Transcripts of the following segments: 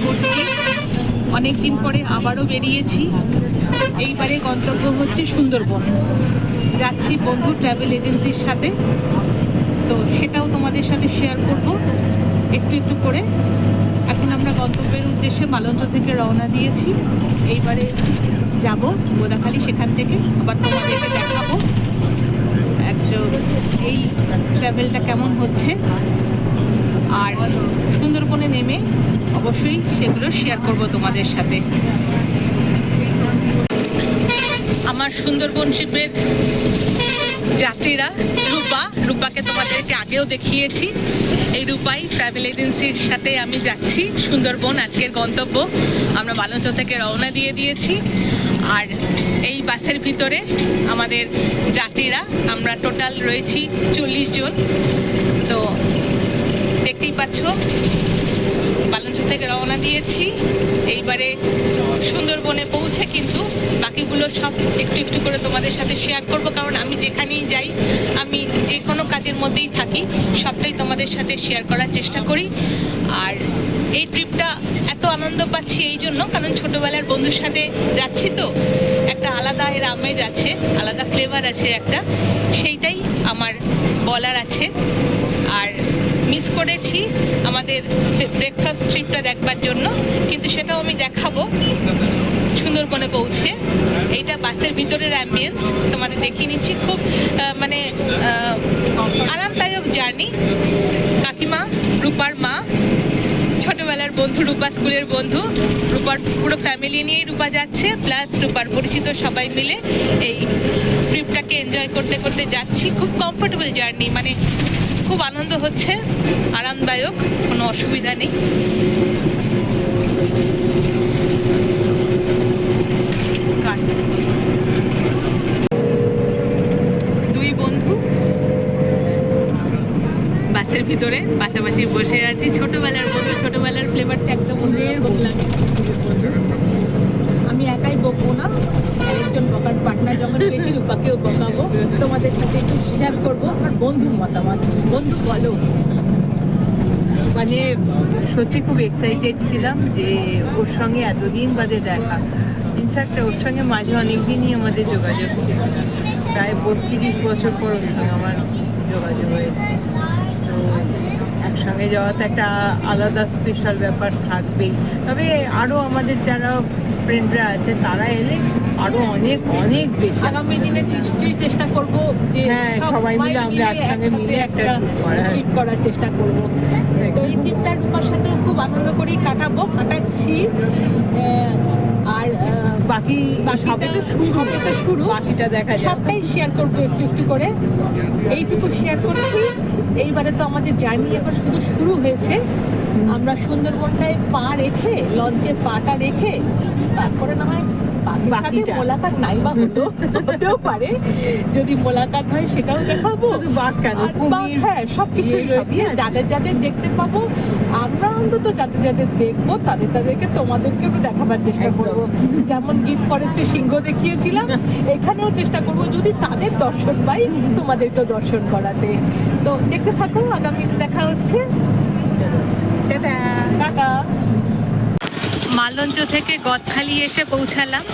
করছি। অনেক দিন পরে আবারও বেরিয়েছি। এইবারে গন্তব্য হচ্ছে সুন্দরবন। যাচ্ছি বন্ধু ট্রাভেল এজেন্সির সাথে, তো সেটাও তোমাদের সাথে শেয়ার করব একটু একটু করে। এখন আমরা গন্তব্যের উদ্দেশ্যে মালঞ্চ থেকে রওনা দিয়েছি। এইবারে যাব বোদাখালী, সেখান থেকে আবার তোমাদেরকে দেখাবো এই ট্রাভেলটা কেমন হচ্ছে, আর সুন্দরবনে নেমে অবশ্যই সেগুলো শেয়ার করব তোমাদের সাথে। আমার সুন্দরবন শিপের যাত্রীরা রূপাকে তোমাদেরকে আগেও দেখিয়েছি। এই রূপাই ট্রাভেল এজেন্সির সাথে আমি যাচ্ছি সুন্দরবন। আজকের গন্তব্য আমরা মালঞ্চ থেকে রওনা দিয়ে দিয়েছি। আর এই বাসের ভিতরে আমাদের যাত্রীরা আমরা টোটাল রয়েছি 40 জন। তো দেখতেই পাচ্ছ মালঞ্চ থেকে রওনা দিয়েছি। এইবারে সুন্দরবনে পৌঁছে কিন্তু বাকিগুলো সব একটু একটু করে তোমাদের সাথে শেয়ার করব, কারণ আমি যেখানেই যাই, আমি যে কোনো কাজের মধ্যেই থাকি, সবটাই তোমাদের সাথে শেয়ার করার চেষ্টা করি। আর এই ট্রিপটা এত আনন্দ পাচ্ছি এই জন্য, কারণ ছোটোবেলার বন্ধুর সাথে যাচ্ছি, তো একটা আলাদা এর আমেজ আছে, আলাদা ফ্লেভার আছে একটা, সেইটাই আমার বলার আছে। আর মিস করেছি আমাদের ব্রেকফাস্ট ট্রিপটা দেখবার জন্য, কিন্তু সেটাও আমি দেখাবো সুন্দরবনে পৌঁছে। এইটা বাসের ভিতরের অ্যাম্বিয়েন্স তোমাদের দেখিয়ে নিচ্ছি। খুব মানে আরামদায়ক জার্নি। কাকিমা, রূপার মা, ছোটবেলার বন্ধু, রূপা স্কুলের বন্ধু, রূপার পুরো ফ্যামিলি নিয়েই রূপা যাচ্ছে, প্লাস রূপার পরিচিত সবাই মিলে এই ট্রিপটাকে এনজয় করতে করতে যাচ্ছি। খুব কমফোর্টেবল জার্নি, মানে খুব আনন্দ হচ্ছে, আরামদায়ক, কোনো অসুবিধা নেই। দুই বন্ধু বাসের ভিতরে পাশাপাশি বসে আছি। ছোটবেলার বন্ধু, ছোটবেলার ফ্লেভারটা একদম অন্যরকম লাগে। আমি একাই বকবো না, একজন বকার পার্টনার যখন পেয়েছি রূপাকেও বকাবো, তোমাদের সাথে একটু শেয়ার করবো আমার বন্ধুর মতামত। বন্ধু বলো। মানে সত্যি খুব এক্সাইটেড ছিলাম যে ওর সঙ্গে এতদিন বাদে দেখা। ইনফ্যাক্ট ওর সঙ্গে মাঝে অনেক দিনই আমাদের যোগাযোগ ছিল, প্রায় 32 বছর পর ওর সঙ্গে আমার যোগাযোগ হয়েছে। তো একসঙ্গে যাওয়া তো একটা আলাদা স্পেশাল ব্যাপার থাকবেই। তবে আরও আমাদের যারা ফ্রেন্ডরা আছে তারা এলে আরও অনেক অনেক বেশি। আগামী দিনে চেষ্টা করব যে হ্যাঁ, সবাই মিলে আমরা একসঙ্গে মিলে একটা ট্রিপ করার চেষ্টা করব। তো এই ট্রিপটা রূপার সাথে খুব আনন্দ করেই কাটাচ্ছি। আর বাকি সবে তো শুরু, বাকিটা দেখা যাবে। সবটাই শেয়ার করবো একটু একটু করে, এইটুকু শেয়ার করছি। এইবারে তো আমাদের জার্নি এবার শুধু শুরু হয়েছে। আমরা সুন্দরবনটায় পা রেখে, লঞ্চে পাটা রেখে, তারপরে না হয় বাকিটা মোলাকাত নাই বা হতেও পারে। যদি মোলাকাত হয় সেটাও দেখাবো। হ্যাঁ, সবকিছুই রয়েছে। যাদের যাদের দেখতে পাবো আমরা, অন্তত যাদের দেখবো তাদেরকে তোমাদেরকে একটু দেখাবার চেষ্টা করবো। যেমন গিফট ফরেস্টে সিংহ দেখিয়েছিলাম, এখানেও চেষ্টা করবো যদি তাদের দর্শন পাই তোমাদেরকেও দর্শন করাতে। তো দেখতে থাকো, আগামীতে দেখা হচ্ছে। টাটা। মালঞ্চ থেকে গদখালি এসে পৌঁছালাম।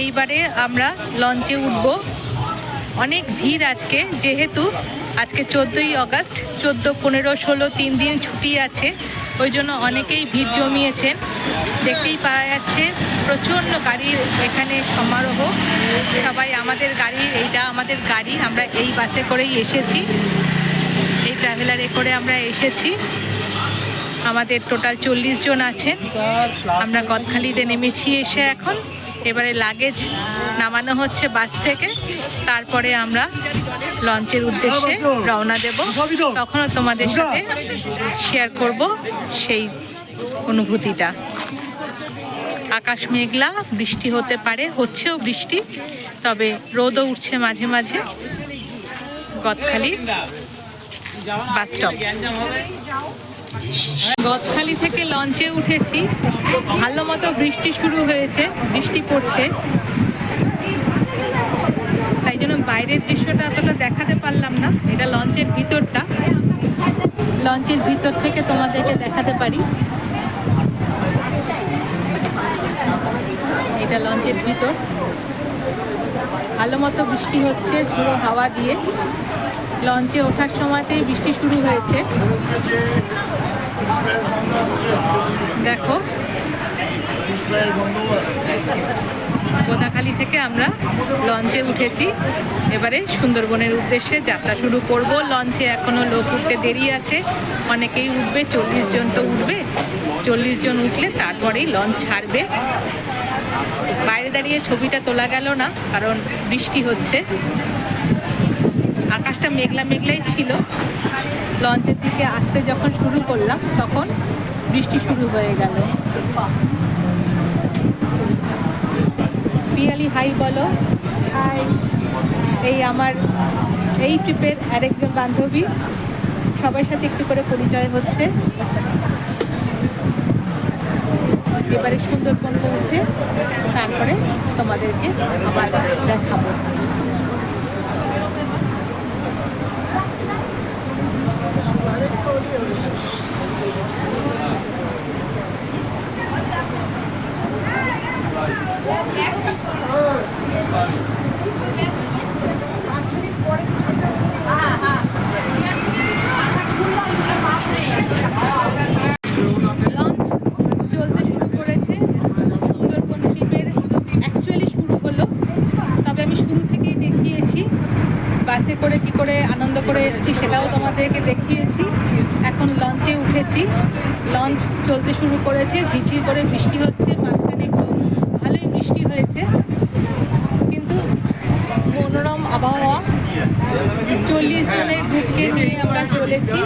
এইবারে আমরা লঞ্চে উঠব। অনেক ভিড় আজকে, যেহেতু আজকে 14ই আগস্ট, 14, 15, 16 3 দিন ছুটি আছে, ওই জন্য অনেকেই ভিড় জমিয়েছেন। দেখতেই পাওয়া যাচ্ছে প্রচণ্ড গাড়ির এখানে সমারোহ। সবাই আমাদের গাড়ি, এইটা আমাদের গাড়ি, আমরা এই বাসে করেই এসেছি, এই ট্রাভেলারে করে আমরা এসেছি। আমাদের টোটাল 40 জন আছেন। আমরা গদখালিতে নেমেছি এসে এখন। এবারে লাগেজ নামানো হচ্ছে বাস থেকে, তারপরে আমরা লঞ্চের উদ্দেশ্যে রওনা দেব। তখনও তোমাদের সাথে শেয়ার করব সেই অনুভূতিটা। আকাশ মেঘলা, বৃষ্টি হতে পারে, হচ্ছেও বৃষ্টি, তবে রোদও উঠছে মাঝে মাঝে। Gadkhali bus stop. গদখালি থেকে লঞ্চে উঠেছি। ভালো মতো বৃষ্টি শুরু হয়েছে, বৃষ্টি পড়ছে, তাই জন্য বাইরের দৃশ্যটা এতটা দেখাতে পারলাম না। এটা লঞ্চের ভিতরটা, লঞ্চের ভিতর থেকে তোমাদেরকে দেখাতে পারি। এটা লঞ্চের ভিতর, ভালো মতো বৃষ্টি হচ্ছে, ঝোড়ো হাওয়া দিয়ে। লঞ্চে ওঠার সময়তেই বৃষ্টি শুরু হয়েছে। দেখো, গোদাখালী থেকে আমরা লঞ্চে উঠেছি, এবারে সুন্দরবনের উদ্দেশ্যে যাত্রা শুরু করব। লঞ্চে এখনো লোক উঠতে দেরি আছে, অনেকেই উঠবে, 40 জন তো উঠবে। 40 জন উঠলে তারপরেই লঞ্চ ছাড়বে। বাইরে দাঁড়িয়ে ছবিটা তোলা গেল না, কারণ বৃষ্টি হচ্ছে। আকাশটা মেঘলা মেঘলাই ছিল। লঞ্চের দিকে আসতে যখন শুরু করলাম তখন বৃষ্টি শুরু হয়ে গেল। পিয়ালি হাই বলো। হাই। এই আমার এই ট্রিপের আরেকজন বান্ধবী, সবার সাথে একটু করে পরিচয় হচ্ছে। এবারে সুন্দরবন পৌঁছে তারপরে তোমাদেরকে আবার দেখাবো। বাসে করে কি করে আনন্দ করে এসেছি সেটাও তোমাদেরকে দেখিয়েছি। এখন লঞ্চে উঠেছি, লঞ্চ চলতে শুরু করেছে। ঝিরঝির করে বৃষ্টি হচ্ছে, মাঝখানে একটু ভালোই বৃষ্টি হয়েছে, কিন্তু মনোরম আবহাওয়া। 40 জনের গ্রুপকে নিয়ে আমরা চলেছি।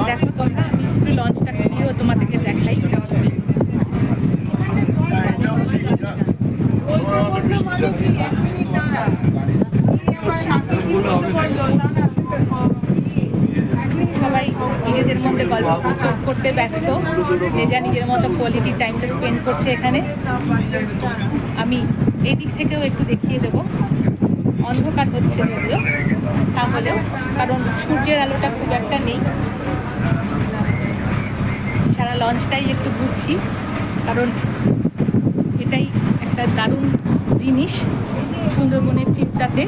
দেখো তোমরা, আমি একটু লঞ্চটাকে নিয়েও তোমাদেরকে দেখাই। সবাই নিজেদের মধ্যে গল্প গুজব করতে ব্যস্ত, যে যা নিজের মতো কোয়ালিটি টাইমটা স্পেন্ড করছে এখানে। আমি এই দিক থেকেও একটু দেখিয়ে দেবো। অন্ধকার হচ্ছে যদিও, তাহলেও, কারণ সূর্যের আলোটা খুব একটা নেই। সারা লঞ্চটাই একটু ঘুরছি, কারণ এটাই একটা দারুণ জিনিস সুন্দরবনের ট্রিপটাতে।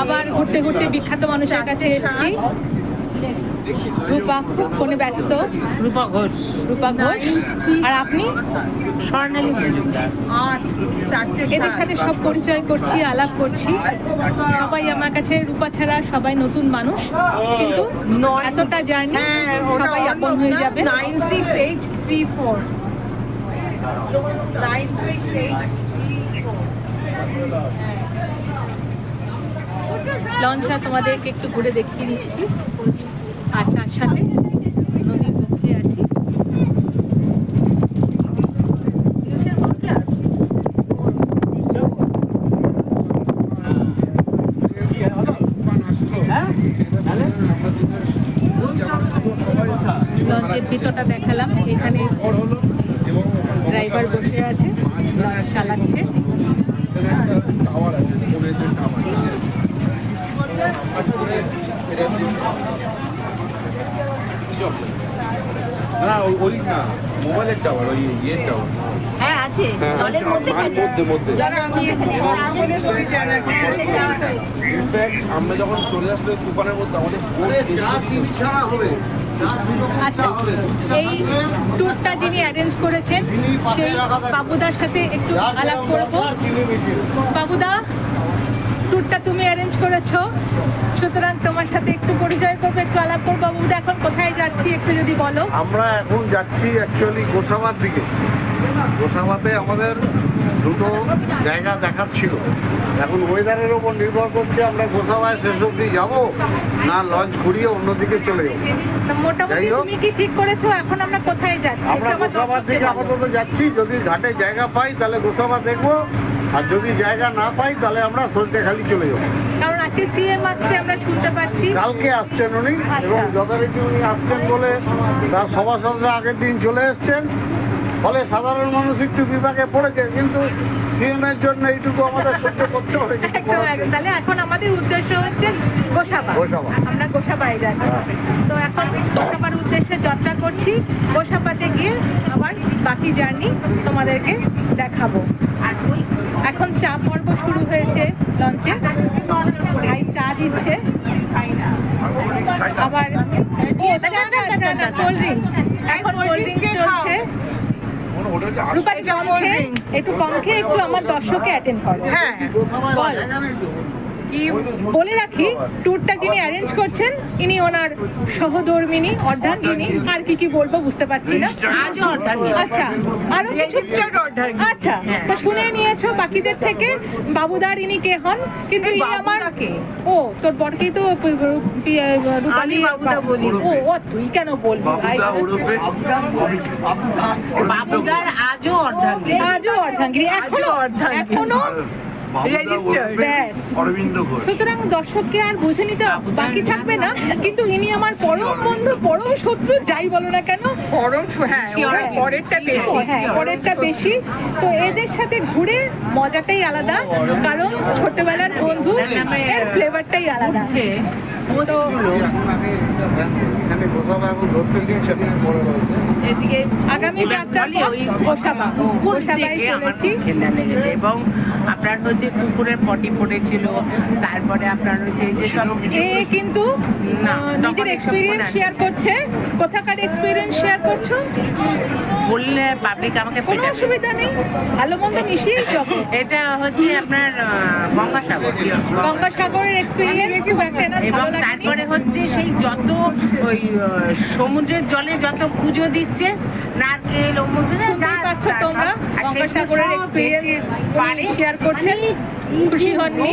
আবার ঘুরতে ঘুরতে বিখ্যাত মানুষের কাছে এসেছি। রূপা খুব ফোনে ব্যস্ত। রূপা ঘোষ। রূপা ঘোষ। আর আপনি? স্বর্ণালী মজুমদার। আর চারটে এদের সাথে সব পরিচয় করছি, আলাপ করছি। সবাই আমার কাছে রূপা ছাড়া সবাই নতুন মানুষ, কিন্তু এতটা জার্নি সবাই আপন হয়ে যাবে। 96834 96834। লঞ্চটা তোমাদেরকে একটু ঘুরে দেখিয়ে দিচ্ছি, আর তার সাথে নদীর পক্ষে আছি। লঞ্চের ভিতরটা দেখালাম। এখানে ড্রাইভার বসে আছে, লঞ্চ চালাচ্ছে। না ওই না মোবাইলের টাওয়ার, ওই ইয়ের টাওয়ার। হ্যাঁ আছে, দলের মধ্যে মধ্যে যারা আমি বলে বলি যারা ইনফ্যাক্ট আমরা যখন চলে আসলো তুফানের মধ্যে আমাদের আচ্ছা, এই ট্যুরটা যিনি অ্যারেঞ্জ করেছেন সেই বাবুদার সাথে একটু আলাপ করবো। বাবুদা, ট্যুরটা তুমি অ্যারেঞ্জ করেছো, সুতরাং তোমার সাথে একটু পরিচয় করবো, একটু আলাপ করবো। বাবুদা, এখন কোথায় যাচ্ছি একটু যদি বলো। আমরা এখন যাচ্ছি অ্যাকচুয়ালি গোসাবার দিকে। গোসাবাতে আমাদের দুটো জায়গা দেখার ছিল। এখন ওয়েদারের ওপর নির্ভর করছে আমরা গোসাবায় শেষ অবধি যাবো না লঞ্চ ঘুরিয়ে অন্যদিকে চলে যাবো। তো মোটামুটি যাই হোক, তুমি কি ঠিক করেছো এখন আমরা কোথায় যাচ্ছি? আমরা একটু আমার গোসাবার দর্শকদের দিকে বলো। আপাতত যাচ্ছি। যদি ঘাটে জায়গা পাই তাহলে গোসাবা দেখবো, আর যদি জায়গা না পাই তাহলে আমরা সজনেখালি চলে যাবো। কারণ আজকে সিএম আসছে আমরা শুনতে পাচ্ছি। কালকে আসছেন উনি, আচ্ছা। এবং যথারীতি উনি আসছেন বলে তার সভাসদরা আগের দিন চলে এসছেন, ফলে সাধারণ মানুষ একটু বিপাকে পড়েছে, কিন্তু সিএমের জন্য এইটুকু আমাদের সহ্য করতে হবে। কিছু একদম, করার নেই। একদম। তাহলে এখন আমাদের উদ্দেশ্য হচ্ছে গোসাবা। গোসাবা। আমরা গোসাবায় যাচ্ছি। তো এখন গোসাবার উদ্দেশ্যে যাত্রা করছি। গোসাবাতে গিয়ে আবার বাকি জার্নি তোমাদেরকে দেখাবো। আর এখন চা পর্ব শুরু হয়েছে লঞ্চে। ভাই চা দিচ্ছে, আবার কোল্ড ড্রিঙ্কস। এখন কোল্ড ড্রিঙ্কস চলছে। ওটা হচ্ছে রূপা একটু কম খেয়ে একটু আমার দর্শককে অ্যাটেন্ড করো। হ্যাঁ, গোসাবায় বল। জায়গা নেই তো। বলে রাখি, ট্যুরটা যিনি অ্যারেঞ্জ করছেন ইনি ওনার সহধর্মিনী, অর্ধাঙ্গিনী। আর কি বলবো বুঝতে পারছি না। আজও অর্ধাঙ্গিনী। আচ্ছা, আরো কিছু। আচ্ছা, তো শুনে নিয়েছো বাকিদের থেকে বাবুদার ইনি কে হন, কিন্তু ইনি আমার ও তোর বরকেই তো রূপালী বাবুদা বলি। ও তুই কেন বলবি ভাই? বাবুদার আজও অর্ধাঙ্গিনী। আজও অর্ধাঙ্গিনী, এখনো ব্যাস। সুতরাং দর্শককে আর বুঝে নিতে বাকি থাকবে না, কিন্তু ইনি আমার পরম বন্ধু, পরম শত্রু, যাই বলো না কেন। পরেরটা বেশি। তো এদের সাথে ঘুরে মজাটাই আলাদা, কারণ ছোটবেলার বন্ধু, এর ফ্লেভারটাই আলাদা। তো এখানে গোসাবা এখন ধরতে দিচ্ছে না। এদিকে আগামী যাত্রা গোসাবায় চলেছি। খেলা লেগেছে এবং আপনার হচ্ছে কুকুরের পটি পড়েছিল, তারপরে আপনার হচ্ছে এই যে সব এ কিন্তু না, নিজের তখন এক্সপিরিয়েন্স এসব শেয়ার করছে। কোথাকার এক্সপিরিয়েন্স শেয়ার করছো? বললে পাবলিক আমাকে কোনো পেটাবে। অসুবিধা নেই, ভালো মন্দ মিশিয়ে যাবো। এটা হচ্ছে আপনার গঙ্গাসাগর। গঙ্গাসাগরের এক্সপিরিয়েন্স খুব একটা না, এবং ভালো লাগেনি। তারপরে হচ্ছে সেই যত ওই সমুদ্রের জলে যত পুজো দিচ্ছে, নারকেল ও মধুরা শুনতেই পাচ্ছ তোমরা, গঙ্গাসাগরের এক্সপিরিয়েন্স শেয়ার করছেন। খুশি হননি,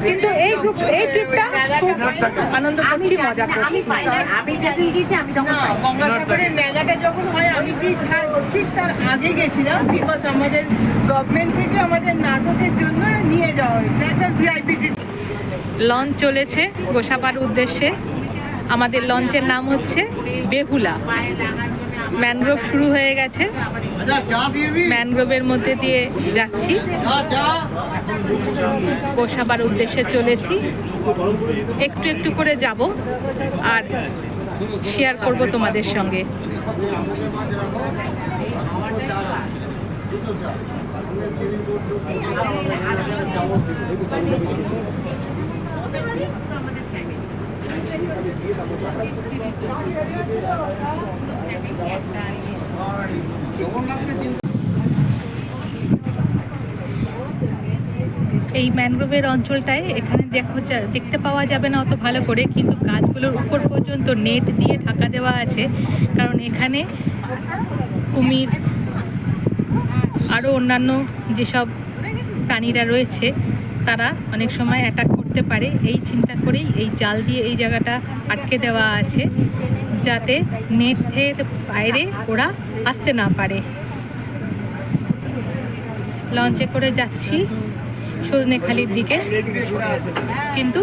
কিন্তু এই ট্রিপটা খুব আনন্দ করছি, মজা করছি। আমি যখন গেছি আমি তখন গঙ্গাসাগরের মেলাটা যখন হয় আমি ঠিক তার আগে গেছিলাম, বিকজ আমাদের গভর্নমেন্ট থেকে আমাদের নাটকের জন্য নিয়ে যাওয়া হয়েছে একদম ভিআইপি। লঞ্চ চলেছে গোসাবার উদ্দেশ্যে। আমাদের লঞ্চের নাম হচ্ছে বেহুলা। ম্যানগ্রোভ শুরু হয়ে গেছে, ম্যানগ্রোভের মধ্যে দিয়ে যাচ্ছি। গোসাবার উদ্দেশ্যে চলেছি, একটু একটু করে যাব আর শেয়ার করব তোমাদের সঙ্গে। এই ম্যানগ্রোভের অঞ্চলটায় এখানে দেখতে পাওয়া যাবে না অত ভালো করে, কিন্তু গাছগুলোর উপর পর্যন্ত নেট দিয়ে ঢাকা দেওয়া আছে, কারণ এখানে কুমির আরও অন্যান্য যেসব প্রাণীরা রয়েছে তারা অনেক সময় অ্যাটাক করতে পারে। এই চিন্তা করেই এই জাল দিয়ে এই জায়গাটা আটকে দেওয়া আছে, যাতে নেটের বাইরে ওরা আসতে না পারে। লঞ্চে করে যাচ্ছি সজনেখালির দিকে, কিন্তু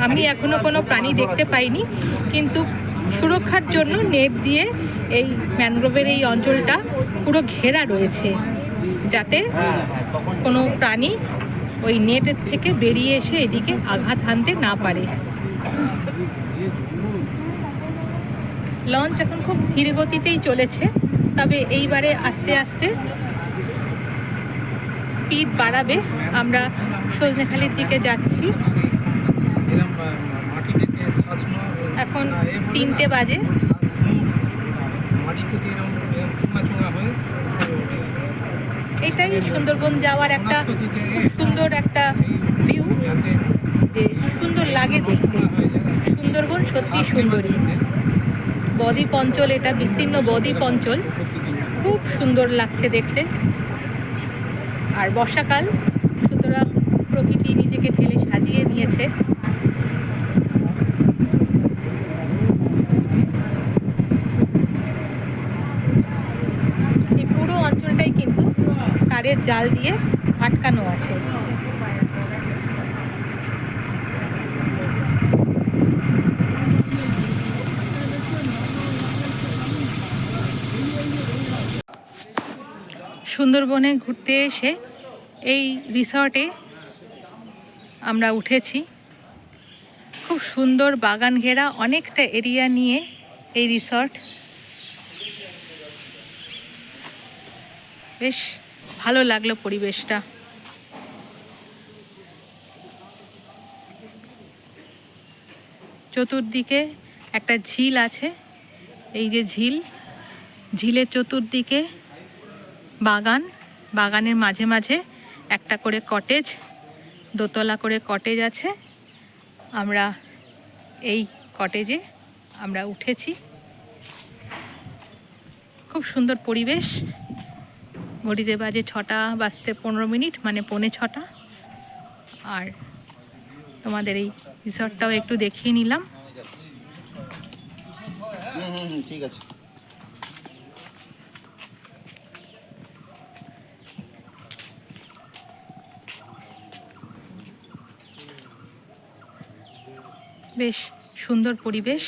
আমি এখনো কোনো প্রাণী দেখতে পাইনি, কিন্তু সুরক্ষার জন্য নেট দিয়ে এই ম্যানগ্রোভের এই অঞ্চলটা পুরো ঘেরা রয়েছে, যাতে কোনো প্রাণী ওই নেটের থেকে বেরিয়ে এসে এদিকে আঘাত হানতে না পারে। লঞ্চ এখন খুব ধীর গতিতেই চলেছে, তবে এইবারে আস্তে আস্তে স্পিড বাড়াবে। আমরা সজনেখালির দিকে যাচ্ছি, এখন 3টে বাজে। এটাই সুন্দরবন যাওয়ার একটা খুব সুন্দর একটা ভিউ, যে সুন্দর লাগে দেখতে। সুন্দরবন সত্যি সুন্দরী, বদ্বীপ অঞ্চল, এটা বিস্তীর্ণ বদ্বীপ অঞ্চল, খুব সুন্দর লাগছে দেখতে। আর বর্ষাকাল, সুতরাং প্রকৃতি নিজেকে ঠেলে সাজিয়ে নিয়েছে। এই পুরো অঞ্চলটাই কিন্তু তারের জাল দিয়ে আটকানো আছে। সুন্দরবনে ঘুরতে এসে এই রিসর্টে আমরা উঠেছি। খুব সুন্দর বাগান ঘেরা অনেকটা এরিয়া নিয়ে এই রিসর্ট। বেশ ভালো লাগলো পরিবেশটা। চতুর্দিকে একটা ঝিল আছে, এই যে ঝিল, ঝিলের চতুর্দিকে বাগান, বাগানের মাঝে মাঝে একটা করে কটেজ, দোতলা করে কটেজ আছে। আমরা এই কটেজে আমরা উঠেছি। খুব সুন্দর পরিবেশ। ঘড়িতে বাজে 6টা বাজতে 15 মিনিট, মানে 6:45। আর তোমাদের এই রিসর্টটাও একটু দেখিয়ে নিলাম। ঠিক আছে। বেশ সুন্দর পরিবেশ।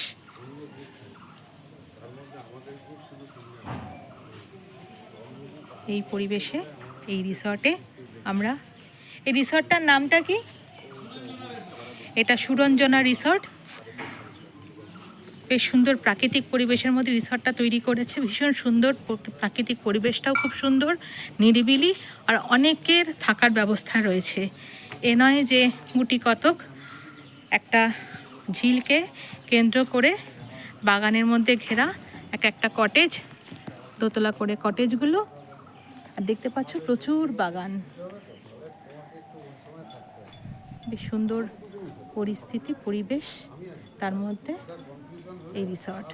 এই পরিবেশে এই রিসর্টে আমরা, এই রিসর্টটার নামটা কি? এটা সুরঞ্জনা রিসর্ট। বেশ সুন্দর প্রাকৃতিক পরিবেশের মধ্যে রিসর্টটা তৈরি করেছে। ভীষণ সুন্দর প্রাকৃতিক পরিবেশটাও খুব সুন্দর, নিরিবিলি, আর অনেকের থাকার ব্যবস্থা রয়েছে। এ নয় যে গুটি কতক, একটা ঝিলকে কেন্দ্র করে বাগানের মধ্যে ঘেরা এক একটা কটেজ, দোতলা করে কটেজগুলো। আর দেখতে পাচ্ছ প্রচুর বাগান। বেশ সুন্দর পরিস্থিতি, পরিবেশ, তার মধ্যে এই রিসর্ট।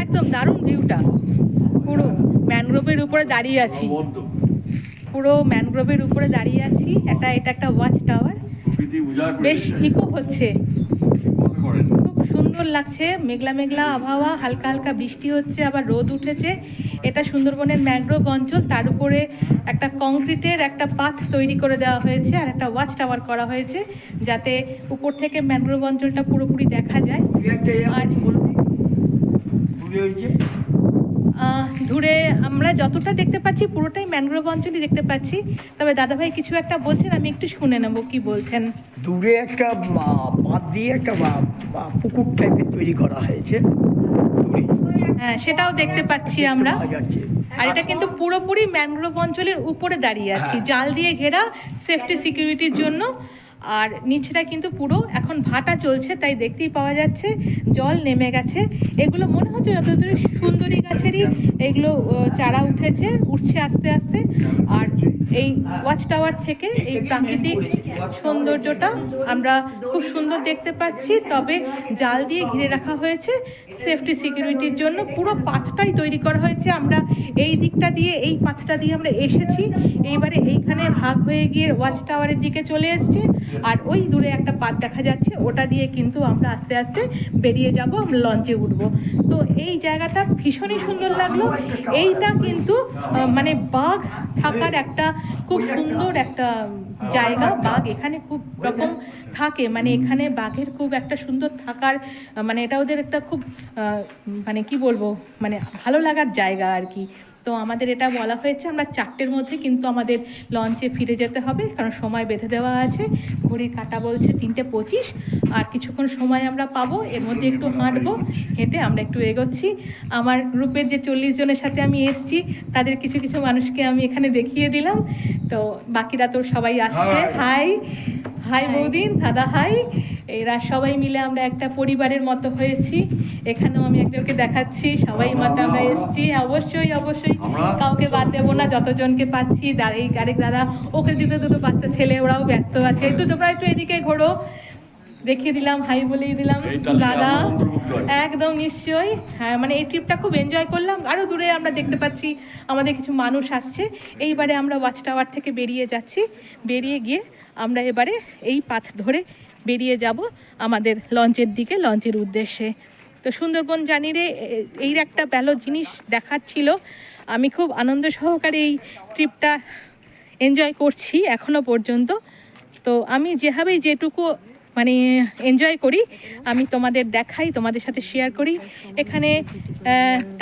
একদম দারুণ ভিউটা, পুরো ম্যানগ্রোভের উপরে দাঁড়িয়ে আছি, পুরো ম্যানগ্রোভের উপরে দাঁড়িয়ে আছি। এটা একটা ওয়াচ টাওয়ার, বেশ ইকো হচ্ছে, খুব সুন্দর লাগছে। মেঘলা মেঘলা আবহাওয়া, হালকা হালকা বৃষ্টি হচ্ছে, আবার রোদ উঠেছে। এটা সুন্দরবনের ম্যানগ্রোভ অঞ্চল, তার উপরে একটা কংক্রিটের একটা পাথ তৈরি করে দেওয়া হয়েছে আর একটা ওয়াচ টাওয়ার করা হয়েছে, যাতে উপর থেকে ম্যানগ্রোভ অঞ্চলটা পুরোপুরি দেখা যায়। আর দূরে আমরা যতটা দেখতে পাচ্ছি পুরোটাই ম্যানগ্রোভ অঞ্চলই দেখতে পাচ্ছি। তবে দাদাভাই কিছু একটা বলছেন, আমি একটু শুনে নেবো কি বলছেন। দূরে একটা বাঁধ দিয়ে একটা পুকুর টাইপের তৈরি করা হয়েছে দূরে, হ্যাঁ সেটাও দেখতে পাচ্ছি আমরা। পাওয়া যাচ্ছে। আর এটা কিন্তু পুরোপুরি ম্যানগ্রোভ অঞ্চলের উপরে দাঁড়িয়ে আছি, জাল দিয়ে ঘেরা, সেফটি সিকিউরিটির জন্য। আর নিচেটা কিন্তু পুরো এখন ভাটা চলছে, তাই দেখতেই পাওয়া যাচ্ছে জল নেমে গেছে। এগুলো মনে হচ্ছে যতদূর সুন্দরী গাছেরই এগুলো চারা উঠছে আস্তে আস্তে। আর এই ওয়াচ টাওয়ার থেকে এই প্রাকৃতিক সৌন্দর্যটা আমরা খুব সুন্দর দেখতে পাচ্ছি। তবে জাল দিয়ে ঘিরে রাখা হয়েছে সেফটি সিকিউরিটির জন্য, পুরো পাথটাই তৈরি করা হয়েছে। আমরা এই দিকটা দিয়ে, এই পাথটা দিয়ে আমরা এসেছি, এইবারে এইখানে ভাগ হয়ে গিয়ে ওয়াচ টাওয়ারের দিকে চলে এসছে। আর ওই দূরে একটা পাথ দেখা যাচ্ছে, ওটা দিয়ে কিন্তু আমরা আস্তে আস্তে বেরিয়ে যাব, আমরা লঞ্চে উঠবো। তো এই জায়গাটা ভীষণই সুন্দর লাগলো। এইটা কিন্তু মানে বাঘ থাকার একটা খুব সুন্দর একটা জায়গা। বাঘ এখানে খুব রকম থাকে, মানে এখানে বাঘের খুব একটা সুন্দর থাকার, মানে এটা ওদের একটা খুব মানে কি বলবো, মানে ভালো লাগার জায়গা আর কি। তো আমাদের এটা বলা হয়েছে আমরা 4টের মধ্যে কিন্তু আমাদের লঞ্চে ফিরে যেতে হবে, কারণ সময় বেঁধে দেওয়া আছে। ঘড়ির কাঁটা বলছে 3:25, আর কিছুক্ষণ সময় আমরা পাবো, এর মধ্যে একটু হাঁটবো, হেঁটে আমরা একটু এগোচ্ছি। আমার গ্রুপের যে 40 জনের সাথে আমি এসছি, তাদের কিছু কিছু মানুষকে আমি এখানে দেখিয়ে দিলাম। তো বাকিরা তো সবাই আসছে। হাই হাই বৌদিন, দাদা হাই। এরা সবাই মিলে আমরা একটা পরিবারের মতো হয়েছি। এখানেও আমি একজনকে দেখাচ্ছি, সবাই মতো আমরা এসছি। অবশ্যই অবশ্যই কাউকে বাদ দেবো না, যতজনকে পাচ্ছি। এই আরেক দাদা, ওকে দিতে দুটো বাচ্চা ছেলে, ওরাও ব্যস্ত আছে। তোমরা একটু এদিকে ঘোরো, দেখিয়ে দিলাম, হাই বলেই দিলাম দাদা। একদম নিশ্চয়ই, হ্যাঁ মানে এই ট্রিপটা খুব এনজয় করলাম। আরও দূরে আমরা দেখতে পাচ্ছি আমাদের কিছু মানুষ আসছে। এইবারে আমরা ওয়াচ টাওয়ার থেকে বেরিয়ে যাচ্ছি, বেরিয়ে গিয়ে আমরা এবারে এই পাথ ধরে বেরিয়ে যাব আমাদের লঞ্চের দিকে, লঞ্চের উদ্দেশ্যে। তো সুন্দরবন জার্নিরে এই একটা ভালো জিনিস দেখার ছিল। আমি খুব আনন্দ সহকারে এই ট্রিপটা এনজয় করছি এখনো পর্যন্ত। তো আমি যেভাবেই যেটুকু মানে এনজয় করি আমি তোমাদের দেখাই, তোমাদের সাথে শেয়ার করি। এখানে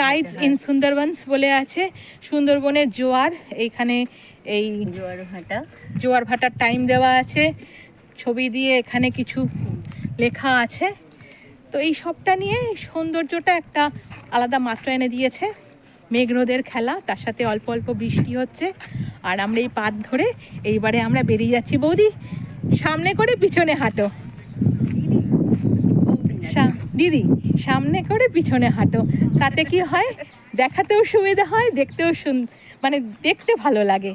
টাইডস ইন সুন্দরবনস বলে আছে, সুন্দরবনের জোয়ার। এইখানে এই জোয়ার ভাটার টাইম দেওয়া আছে, ছবি দিয়ে এখানে কিছু লেখা আছে। তো এই সবটা নিয়ে সৌন্দর্যটা একটা আলাদা মাত্রা এনে দিয়েছে। মেঘরোদের খেলা, তার সাথে অল্প অল্প বৃষ্টি হচ্ছে। আর আমরা এই পাথ ধরে এইবারে আমরা বেরিয়ে যাচ্ছি। বৌদি সামনে করে পিছনে হাঁটো, দিদি সামনে করে পিছনে হাঁটো। তাতে কি হয়, দেখাতেও সুবিধা হয়, দেখতেও মানে দেখতে ভালো লাগে।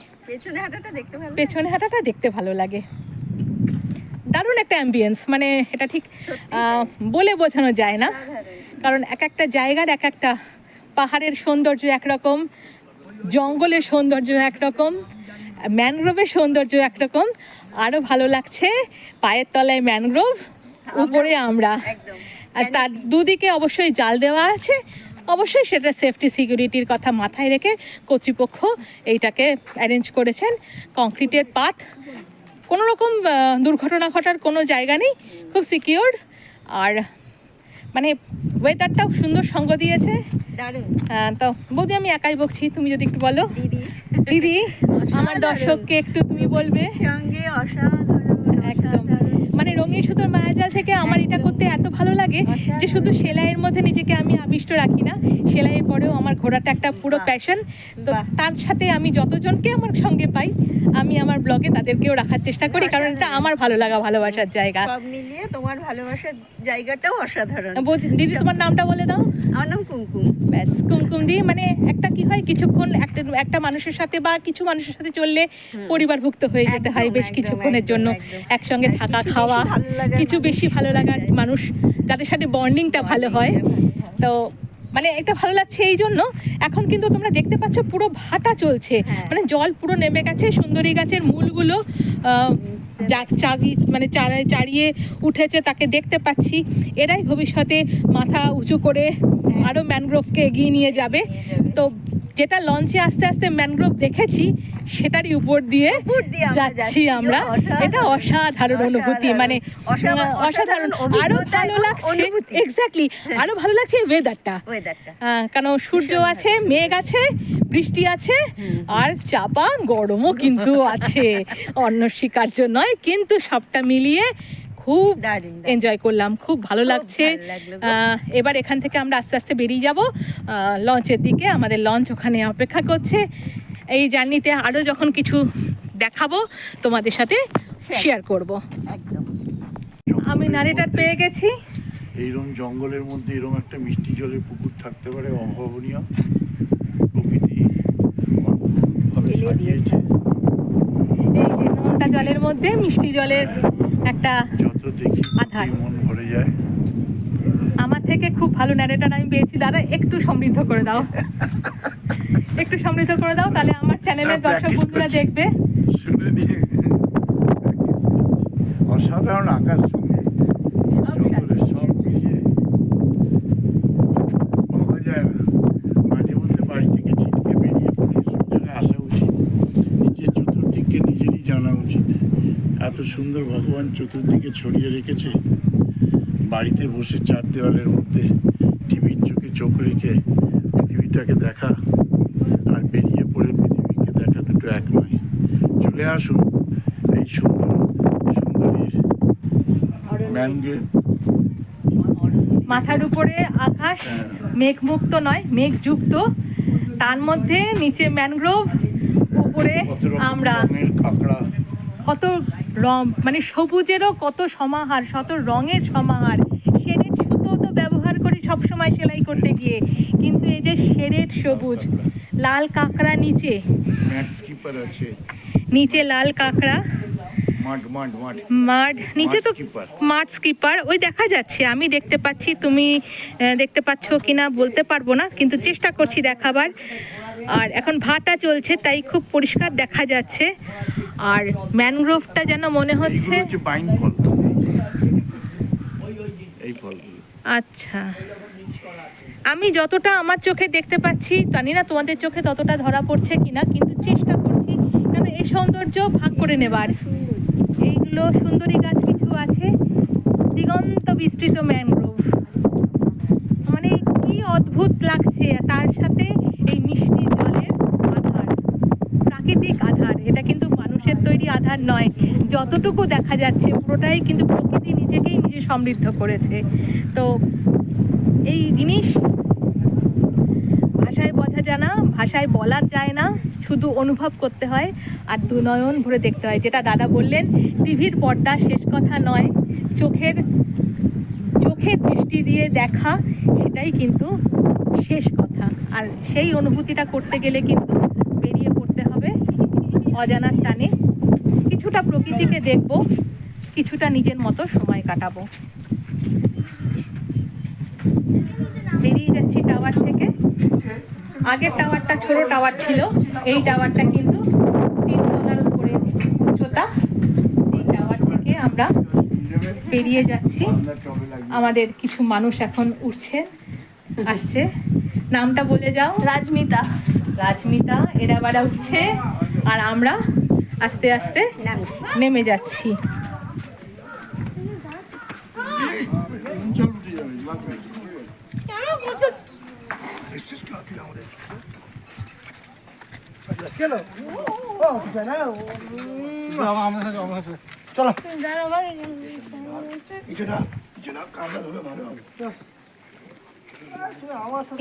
পেছনে হাঁটাটা দেখতে ভালো লাগে। দারুণ একটা অ্যাম্বিয়েন্স, মানে এটা ঠিক বলে বোঝানো যায় না। কারণ এক একটা জায়গার এক একটা, পাহাড়ের সৌন্দর্য একরকম, জঙ্গলের সৌন্দর্য একরকম, ম্যানগ্রোভের সৌন্দর্য একরকম। আরও ভালো লাগছে পায়ের তলায় ম্যানগ্রোভ, উপরে আমরা। আর তার দুদিকে অবশ্যই জাল দেওয়া আছে, অবশ্যই সেটা সেফটি সিকিউরিটির কথা মাথায় রেখে কর্তৃপক্ষ এইটাকে অ্যারেঞ্জ করেছেন। কংক্রিটের পাথ, কোনো রকম দুর্ঘটনা ঘটার কোনো জায়গা নেই, খুব সিকিউর। আর মানে ওয়েদারটাও সুন্দর সঙ্গ দিয়েছে। তো বৌদি আমি একাই বকছি, তুমি যদি একটু বলো। দিদি আমার দর্শককে একটু তুমি বলবে। সঙ্গে অসাধারণ একদম মানে রঙিন সুতোর মায়াজাল থেকে আমার এটা করতে এত ভালো লাগে যে শুধু সেলাইয়ের মধ্যে নিজেকে আমি আবিষ্ট রাখি না, সেলাইয়ের পরেও আমার ঘোরাটা একটা পুরো প্যাশন। তো তার সাথে আমি যতজনকে আমার সঙ্গে পাই আমি আমার ব্লগে তাদেরকেও রাখার চেষ্টা করি, কারণ এটা আমার ভালো লাগা ভালোবাসার জায়গা। সব মিলিয়ে তোমার ভালোবাসার জায়গাটাও অসাধারণ। দিদি তোমার নামটা বলে দাও। আমার নাম কুমকুম। ব্যাস, কুমকুম দিয়ে মানে একটা কি হয়, কিছুক্ষণ একটা মানুষের সাথে বা কিছু মানুষের সাথে চললে পরিবারভুক্ত হয়ে যেতে হয় বেশ কিছুক্ষণের জন্য। একসঙ্গে থাকা খাওয়া, কিছু বেশি ভালো লাগার মানুষ যাদের সাথে বন্ডিংটা ভালো হয়। তো মানে এটা ভালো লাগছে এই জন্য। এখন কিন্তু তোমরা দেখতে পাচ্ছ পুরো ভাটা চলছে, মানে জল পুরো নেমে গেছে, সুন্দরী গাছের মূলগুলো চারিয়ে উঠেছে, তাকে দেখতে পাচ্ছি। এরাই ভবিষ্যতে মাথা উঁচু করে আরো ম্যানগ্রোভকে এগিয়ে নিয়ে যাবে। তো যেটা লঞ্চে আস্তে আস্তে ম্যানগ্রোভ দেখেছি সেটারই উপর দিয়ে যাচ্ছি আমরা। এটা অসাধারণ অনুভূতি, মানে অসাধারণ। আরো ভালো লাগছে, এক্স্যাক্টলি আরো ভালো লাগছে ওয়েদারটা। কারণ সূর্য আছে, মেঘ আছে, বৃষ্টি আছে, আর চাপা গরমও কিন্তু আছে। অন্য স্বীকার্য নয়, কিন্তু সবটা মিলিয়ে খুব এনজয় করলাম, খুব ভালো লাগছে। এবার এখান থেকে আমরা আস্তে আস্তে বেরিয়ে যাব লঞ্চের দিকে। আমাদের লঞ্চ ওখানে অপেক্ষা করছে। এই জার্নিতে আরও যখন কিছু দেখাবো তোমাদের সাথে শেয়ার করব। আমি নারেটার পেয়ে গেছি। এইরকম জঙ্গলের মধ্যে এরকম একটা মিষ্টি জলের পুকুর থাকতে পারে, অভাবনীয়। প্রকৃতি ভাবে সাজিয়েছে। এই যে নোনতা জলের মধ্যে মিষ্টি জলের একটা যত দেখি আধার, মন ভরে যায়। আমার থেকে খুব ভালো ন্যারেটার আমি পেয়েছি। দাদা একটু সমৃদ্ধ করে দাও, একটু সমৃদ্ধ করে দাও, তাহলে আমার চ্যানেলের দর্শক বন্ধুরা দেখবে। শুনে নিয়ে অসাধারণ আকাশ সঙ্গে জঙ্গলের সব মিলিয়ে ভাবা যায় না। মাঝে মধ্যে বাড়ি থেকে ছিটকে বেরিয়ে পড়ে এসব জায়গায় আসা উচিত। নিজের চতুর্দিককে নিজেরই জানা উচিত। এত সুন্দর ভগবান চতুর্দিকে ছড়িয়ে রেখেছে। বাড়িতে বসে চার দেওয়ালের মধ্যে টিভির চোখে চোখ রেখে পৃথিবীটাকে দেখা আর বেরিয়ে পড়ে পৃথিবীকে দেখা দুটো এক নয়। চলে আসুন এই সুন্দরীর ম্যানগ্রোভ। মাথার উপরে আকাশ মেঘমুক্ত নয়, মেঘযুক্ত, তার মধ্যে নিচে ম্যানগ্রোভ, উপরে আমরা কাঁকড়া, কত রং, মানে সবুজেরও কত সমাহার, শত রঙের সমাহার। শেডেড সুতো তো ব্যবহার করি সবসময় সেলাই করতে গিয়ে, কিন্তু এই যে শেডেড সবুজ, লাল কাঁকড়া নিচে, ম্যাট স্কিপার আছে নিচে লাল কাঁকড়া, মাড নিচে তো মাড স্কিপার ওই দেখা যাচ্ছে, আমি দেখতে পাচ্ছি, তুমি দেখতে পাচ্ছ কিনা বলতে পারবো না, কিন্তু চেষ্টা করছি দেখাবার। আর এখন ভাটা চলছে তাই খুব পরিষ্কার দেখা যাচ্ছে। আর ম্যানগ্রোভটা যেন মনে হচ্ছে বাইন ফল, এই ফলগুলো। আচ্ছা, আমি যতটা আমার চোখে দেখতে পাচ্ছি, জানি না তোমাদের চোখে ততটা ধরা পড়ছে কিনা, কিন্তু চেষ্টা করছি কেন এই সৌন্দর্য ভাগ করে নেবার। এইগুলো সুন্দরী গাছ কিছু আছে, দিগন্ত বিস্তৃত ম্যানগ্রোভ, মানে কি অদ্ভুত লাগছে। তার সাথে এই মিষ্টি জলের আধার, প্রাকৃতিক আধার, এটা কিন্তু মানুষের তৈরি আধার নয়। যতটুকু দেখা যাচ্ছে পুরোটাই কিন্তু প্রকৃতি নিজেকেই নিজে সমৃদ্ধ করেছে। তো এই জিনিস ভাষায় বোঝা যায় না, ভাষায় বলার যায় না, শুধু অনুভব করতে হয় আর দু নয়ন ভরে দেখতে হয়। যেটা দাদা বললেন, টিভির পর্দা শেষ কথা নয়, চোখের দৃষ্টি দিয়ে দেখা সেটাই কিন্তু শেষ কথা। আর সেই অনুভূতিটা করতে গেলে কিন্তু বেরিয়ে পড়তে হবে অজানার টানে। কিছুটা প্রকৃতিকে দেখব, কিছুটা নিজের মতো সময় কাটাবো। বেরিয়ে যাচ্ছি টাওয়ার থেকে। আগের টাওয়ারটা ছোট টাওয়ার ছিল, এই টাওয়ারটা কিন্তু 3 তলার উপরে উচ্চতা। এই টাওয়ার থেকে আমরা বেরিয়ে যাচ্ছি। আমাদের কিছু মানুষ এখন উঠছে, আসছে। নামটা বলে যাও। রাজমিতা। রাজমিতা এরা বারা উঠছে আর আমরা আস্তে আস্তে নেমে যাচ্ছি।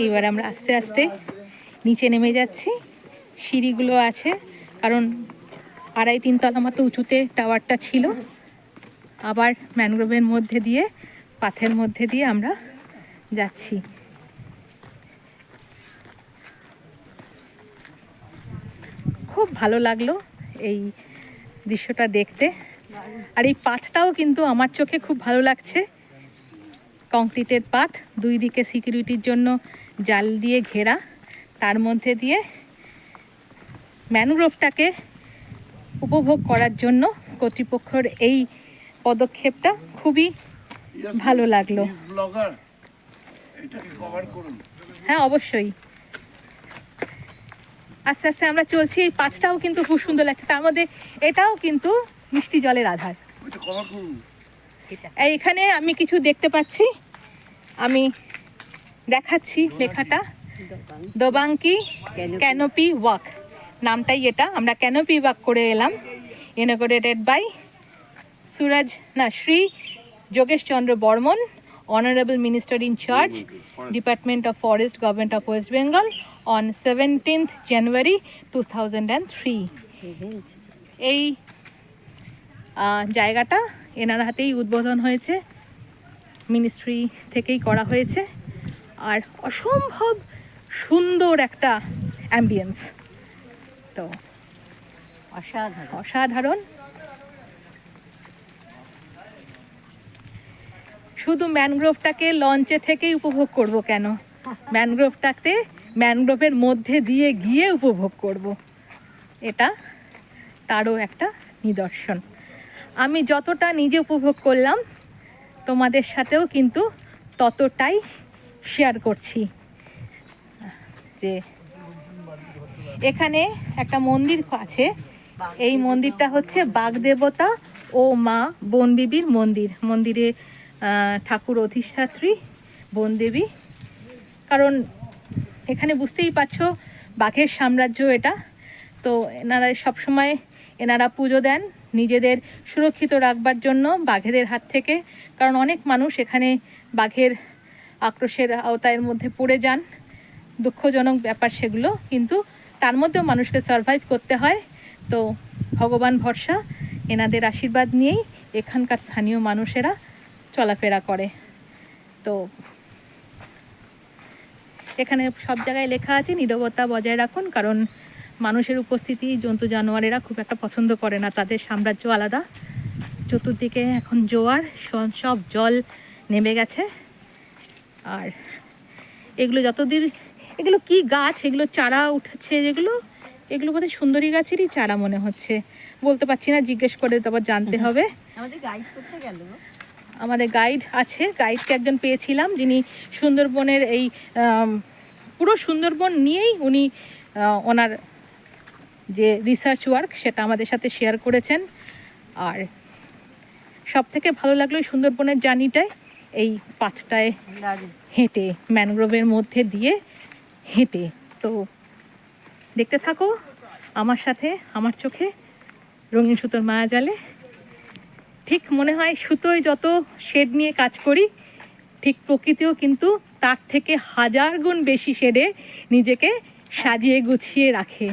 এবার আমরা আস্তে আস্তে নিচে নেমে যাচ্ছি। সিঁড়িগুলো আছে, কারণ 2.5-3 তলা মতো উঁচুতে টাওয়ারটা ছিল। আবার ম্যানগ্রোভের মধ্যে দিয়ে, পাথের মধ্যে দিয়ে আমরা যাচ্ছি। খুব ভালো লাগলো এই দৃশ্যটা দেখতে। আর এই পাথটাও কিন্তু আমার চোখে খুব ভালো লাগছে। কংক্রিটের পাথ, দুই দিকে সিকিউরিটির জন্য জাল দিয়ে ঘেরা, তার মধ্যে দিয়ে ম্যানগ্রোভটাকে উপভোগ করার জন্য কর্তৃপক্ষের এই পদক্ষেপটা খুবই ভালো লাগলো। ব্লগার এটাকে কভার করুন। হ্যাঁ, অবশ্যই। আস্তে আস্তে আমরা চলছি। এই পাথটাও কিন্তু খুব সুন্দর লাগছে। তার মধ্যে এটাও কিন্তু মিষ্টি জলের আধার। এটা কভার করুন। এখানে আমি কিছু দেখতে পাচ্ছি, আমি দেখাচ্ছি লেখাটা। দোবাঙ্কি ক্যানোপি ওয়াক, নামটাই এটা। আমরা ক্যানোপি ওয়াক করে এলাম। Inaugurated by Shri Jogesh Chandra Barman, Honorable Minister in Charge, Department of Forest, Government of West Bengal, on 17th January 2003. এই জায়গাটা এনার হাতেই উদ্বোধন হয়েছে, মিনিস্ট্রি থেকেই করা হয়েছে। আর অসম্ভব সুন্দর একটা অ্যাম্বিয়েন্স, তো অসাধারণ। শুধু ম্যানগ্রোভটাকে লঞ্চে থেকেই উপভোগ করব কেন, ম্যানগ্রোভটাকে ম্যানগ্রোভের মধ্যে দিয়ে গিয়ে উপভোগ করব, এটা তারও একটা নিদর্শন। আমি যতটা নিজে উপভোগ করলাম, তোমাদের সাথেও কিন্তু ততটাই শেয়ার করছি। যে এখানে একটা মন্দির আছে, এই মন্দিরটা হচ্ছে বাগদেবতা ও মা বনবিবির মন্দির। মন্দিরে ঠাকুর অধিষ্ঠাত্রী বনদেবী। কারণ এখানে বুঝতেই পারছো বাঘের সাম্রাজ্য এটা, তো এনারা সবসময় এনারা পুজো দেন নিজেদের সুরক্ষিত রাখবার জন্য বাঘেদের হাত থেকে। কারণ অনেক মানুষ এখানে বাঘের আক্রোশের আওতার মধ্যে পড়ে যান, দুঃখজনক ব্যাপার সেগুলো, কিন্তু তার মধ্যেও মানুষকে সারভাইভ করতে হয়। তো ভগবান ভরসা, এনাদের আশীর্বাদ নিয়েই এখানকার স্থানীয় মানুষেরা চলাফেরা করে। তো এখানে সব জায়গায় লেখা আছে নীরবতা বজায় রাখুন, কারণ মানুষের উপস্থিতি জন্তু জানোয়ারেরা খুব একটা পছন্দ করে না, তাদের সাম্রাজ্য আলাদা। চতুর্দিকে এখন জোয়ার, সব জল নেমে গেছে। আর এগুলো যতদিন, এগুলো কি গাছ, এগুলো চারা উঠেছে যেগুলো, এগুলো বোধহয় সুন্দরী গাছেরই চারা মনে হচ্ছে, বলতে পারছি না, জিজ্ঞেস করে তারপর জানতে হবে। আমাদের গাইড আছে, গাইডকে একজন পেয়েছিলাম যিনি সুন্দরবনের এই পুরো সুন্দরবন নিয়েই উনি ওনার যে রিসার্চ ওয়ার্ক সেটা আমাদের সাথে শেয়ার করেছেন। আর সব থেকে ভালো লাগলো এই সুন্দরবনের জার্নিটায়, এই পাথটায় হেঁটে, ম্যানগ্রোভের মধ্যে দিয়ে হেঁটে। তো দেখতে থাকো আমার সাথে, আমার চোখে রঙিন সুতোর মায়াজালে। ঠিক মনে হয় সুতোয় যত শেড নিয়ে কাজ করি, ঠিক প্রকৃতিও কিন্তু তার থেকে 1000 গুণ বেশি শেডে নিজেকে সাজিয়ে গুছিয়ে রাখে।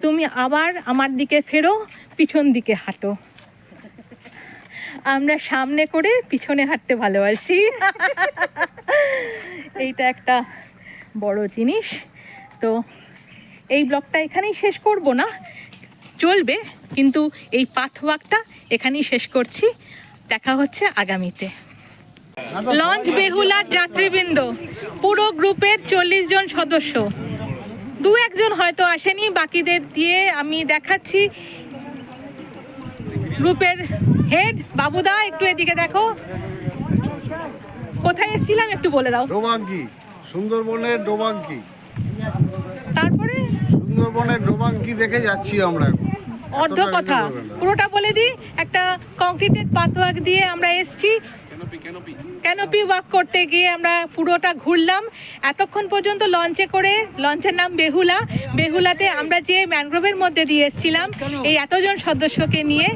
তুমি আবার আমার দিকে ফেরো, পিছন দিকে হাঁটো। আমরা সামনে করে পিছনে হাঁটতে ভালোবাসি, এইটা একটা বড় জিনিস। তো এই ব্লগটা এখানেই শেষ করব না, চলবে, কিন্তু এই পাথওয়াকটা এখানেই শেষ করছি। দেখা হচ্ছে আগামীতে। লঞ্চ বেহুলার যাত্রীবৃন্দ, পুরো গ্রুপের 40 জন সদস্য, 2-1 জন হয়তো আসেনি, বাকিদের দিয়ে আমি দেখাচ্ছি। গ্রুপের হেড বাবুদা, একটু এদিকে দেখো, কোথায় এসেছিলাম একটু বলে দাও। ডোবাঙ্কি, সুন্দরবনের ডোবাঙ্কি। তারপরে সুন্দরবনের ডোবাঙ্কি দেখে যাচ্ছি আমরা এখন। অর্ধ কথা পুরোটা বলে দিই। একটা কংক্রিটের পাতওয়াক দিয়ে আমরা এসছি, ক্যানোপি ওয়াক করতে গিয়ে আমরা পুরোটা ঘুরলাম। এতক্ষণ পর্যন্ত লঞ্চে করে, লঞ্চের নাম বেহুলা, বেহুলাতে আমরা যে ম্যানগ্রোভের মধ্যে দিয়ে এসেছিলাম এই এতজন সদস্যকে নিয়ে,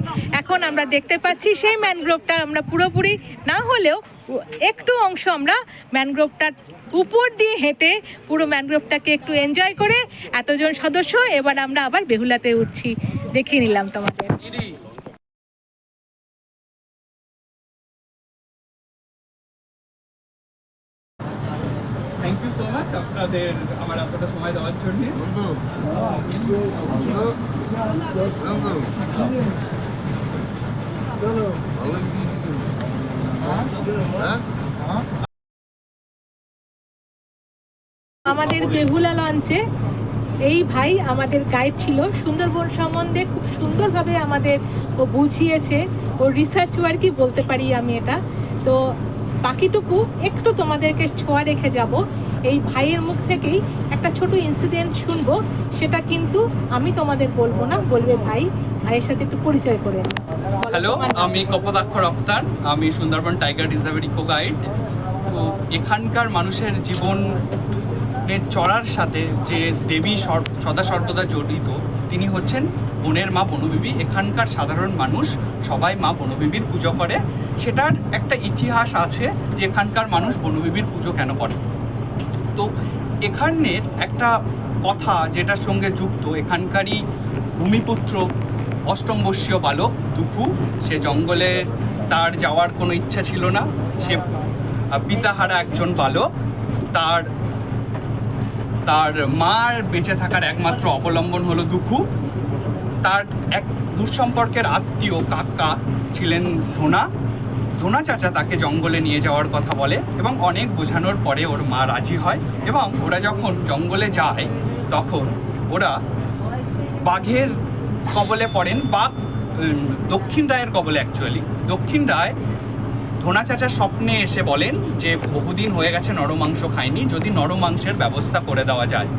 এখন আমরা দেখতে পাচ্ছি সেই ম্যানগ্রোভটা আমরা পুরোপুরি না হলেও একটু অংশ আমরা ম্যানগ্রোভটার উপর দিয়ে হেঁটে পুরো ম্যানগ্রোভটাকে একটু এনজয় করে এতজন সদস্য এবার আমরা আবার বেহুলাতে উঠছি। দেখিয়ে নিলাম তোমাদের। থ্যাংক ইউ সো মাচ আপনাদের আমার এতটা সময় দেওয়ার জন্য। আমাদের বেহুলা লঞ্চে এই ভাই আমাদের গাইড ছিল, সুন্দরবন সম্বন্ধে খুব সুন্দরভাবে আমাদের ও বুঝিয়েছে, ও রিসার্চ ওয়ার্কই বলতে পারি আমি এটা। তো বাকিটুকু একটু তোমাদেরকে ছোঁয়া রেখে যাব। এই ভাইয়ের মুখ থেকেই একটা ছোট ইনসিডেন্ট শুনবো, সেটা কিন্তু আমি তোমাদের বলবো না, বলবে ভাই। ভাইয়ের সাথে একটু পরিচয় করে নিই। হ্যালো, আমি কপোতাক্ষ রপ্তান, আমি সুন্দরবন টাইগার রিজার্ভের ইকো গাইড। তো এখানকার মানুষের জীবনের চড়ার সাথে যে দেবী সদা সর্বদা জড়িত, তিনি হচ্ছেন বনের মা বনবিবি। এখানকার সাধারণ মানুষ সবাই মা বনবিবির পুজো করে। সেটার একটা ইতিহাস আছে যে এখানকার মানুষ বনবিবির পুজো কেন করে। তো এখানের একটা কথা যেটার সঙ্গে যুক্ত, এখানকারই ভূমিপুত্র অষ্টম বর্ষীয় বালক দুখু, সে জঙ্গলে তার যাওয়ার কোনো ইচ্ছা ছিল না। সে পিতাহারা একজন বালক। তার মার বেঁচে থাকার একমাত্র অবলম্বন হলো দুখু। তার এক দুঃসম্পর্কের আত্মীয় কাকা ছিলেন ধোনা চাচা, তাকে জঙ্গলে নিয়ে যাওয়ার কথা বলে এবং অনেক বোঝানোর পরে ওর মা রাজি হয়। এবং ওরা যখন জঙ্গলে যায় তখন ওরা বাঘের কবলে পড়েন। বাঘ দক্ষিণ রায়ের কবলে। অ্যাকচুয়ালি দক্ষিণ রায় ধোনা চাচার স্বপ্নে এসে বলেন যে বহুদিন হয়ে গেছে নরমাংস খায়নি, যদি নরমাংসের ব্যবস্থা করে দেওয়া যায়,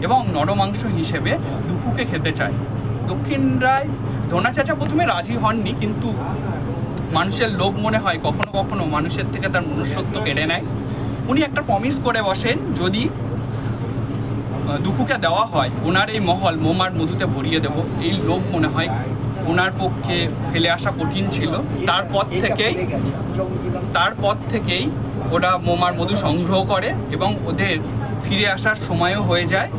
এবং নরমাংস হিসেবে দুখুকে খেতে চায়। দক্ষিণ রায় ধোনা চাচা প্রথমে রাজি হননি, কিন্তু মানুষের লোভ মনে হয় কখনো কখনো মানুষের থেকে তার মনুষ্যত্ব কেড়ে নেয়। উনি একটা প্রমিস করে বসেন, যদি দুখুকে দেওয়া হয় ওনার এই মহল মোমার মধুতে ভরিয়ে দেব। এই লোভ মনে হয় ওনার পক্ষে ফেলে আসা কঠিন ছিল। তারপর থেকেই ওরা মোমার মধু সংগ্রহ করে এবং ওদের ফিরে আসার সময়ও হয়ে যায়।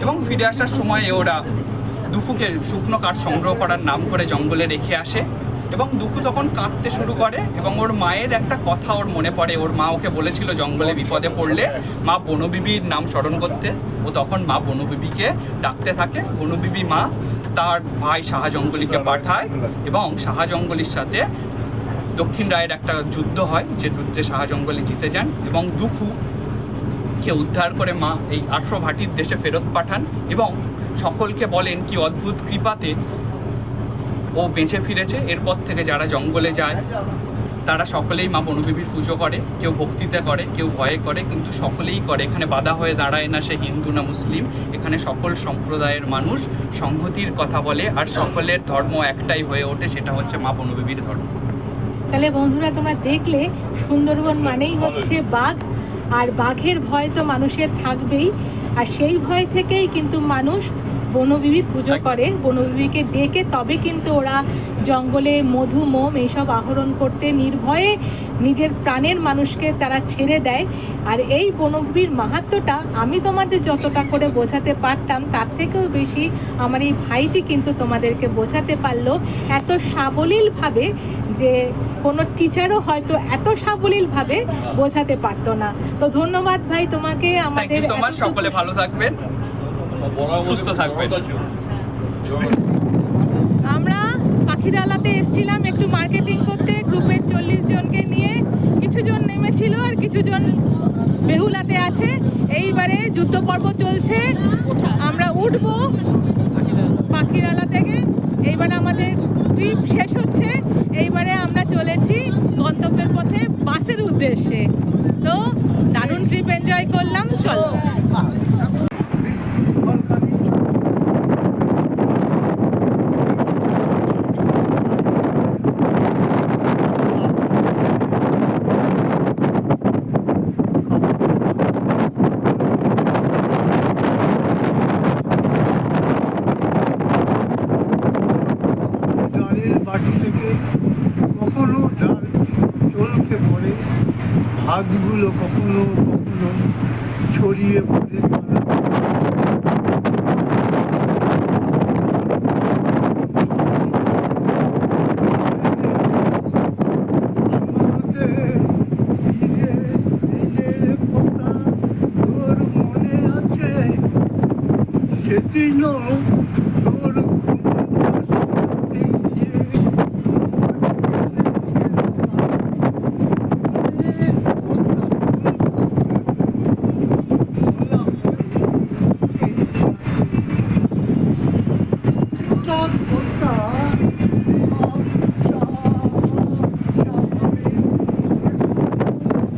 এবং ফিরে আসার সময়ে ওরা দুখুকে শুকনো কাঠ সংগ্রহ করার নাম করে জঙ্গলে রেখে আসে। এবং দুখু তখন কাঁদতে শুরু করে এবং ওর মায়ের একটা কথা ওর মনে পড়ে। ওর মা ওকে বলেছিল জঙ্গলে বিপদে পড়লে মা বনবিবির নাম স্মরণ করতে। ও তখন মা বনবিবিকে ডাকতে থাকে। বনবিবি মা তার ভাই শাহজঙ্গলিকে পাঠায় এবং শাহজঙ্গলির সাথে দক্ষিণ রায়ের একটা যুদ্ধ হয়, যে যুদ্ধে শাহজঙ্গলি জিতে যান এবং দুখুকে উদ্ধার করে মা এই 18 ভাটির দেশে ফেরত পাঠান এবং সকলকে বলেন কি অদ্ভুত কৃপাতে ও বেঁচে ফিরেছে। এরপর থেকে যারা জঙ্গলে যায় তারা সকলেই মা বনবিবির পুজো করে। কেউ ভক্তিতে করে, কেউ ভয়ে করে, কিন্তু সকলেই করে। এখানে বাধা হয়ে দাঁড়ায় না সে হিন্দু না মুসলিম। এখানে সকল সম্প্রদায়ের মানুষ সংহতির কথা বলে আর সকলের ধর্ম একটাই হয়ে ওঠে, সেটা হচ্ছে মা বনবিবির ধর্ম। তাহলে বন্ধুরা তোমরা দেখলে সুন্দরবন মানেই হচ্ছে বাঘ, আর বাঘের ভয় তো মানুষের থাকবেই। আর সেই ভয় থেকেই কিন্তু মানুষ বনবিবির পুজো করে। বনবিবিকে ডেকে তবে কিন্তু ওরা জঙ্গলে মধু মোম এইসব আহরণ করতে নির্ভয়ে নিজের প্রাণের মানুষকে তারা ছেড়ে দেয়। আর এই বনবিবির মাহাত্ম্যটা আমি তোমাদের যতটা করে বোঝাতে পারতাম তার থেকেও বেশি আমার এই ভাইটি কিন্তু তোমাদেরকে বোঝাতে পারলো এত সাবলীলভাবে, যে কোনো টিচারও হয়তো এত সাবলীলভাবে বোঝাতে পারতো না। তো ধন্যবাদ ভাই তোমাকে। আমাদের সকলে ভালো থাকবেন, সুস্থ থাকবেন। আমরা পাখিরালাতে এসেছিলাম একটু মার্কেটিং করতে, গ্রুপের 40 জনকে নিয়ে। কিছু জন নেমেছিল আর কিছু জন বেহুলাতে আছে। এইবারে যুদ্ধ পর্ব চলছে, আমরা উঠবো পাখিরালা থেকে। এইবারে আমাদের ট্রিপ শেষ হচ্ছে, এইবারে আমরা চলেছি গন্তব্যের পথে বাসের উদ্দেশ্যে। তো দারুণ ট্রিপ এনজয় করলাম। চলো। চাঁদগুলো কখনো কখনো ছড়িয়ে পড়ে সেদিনও তোর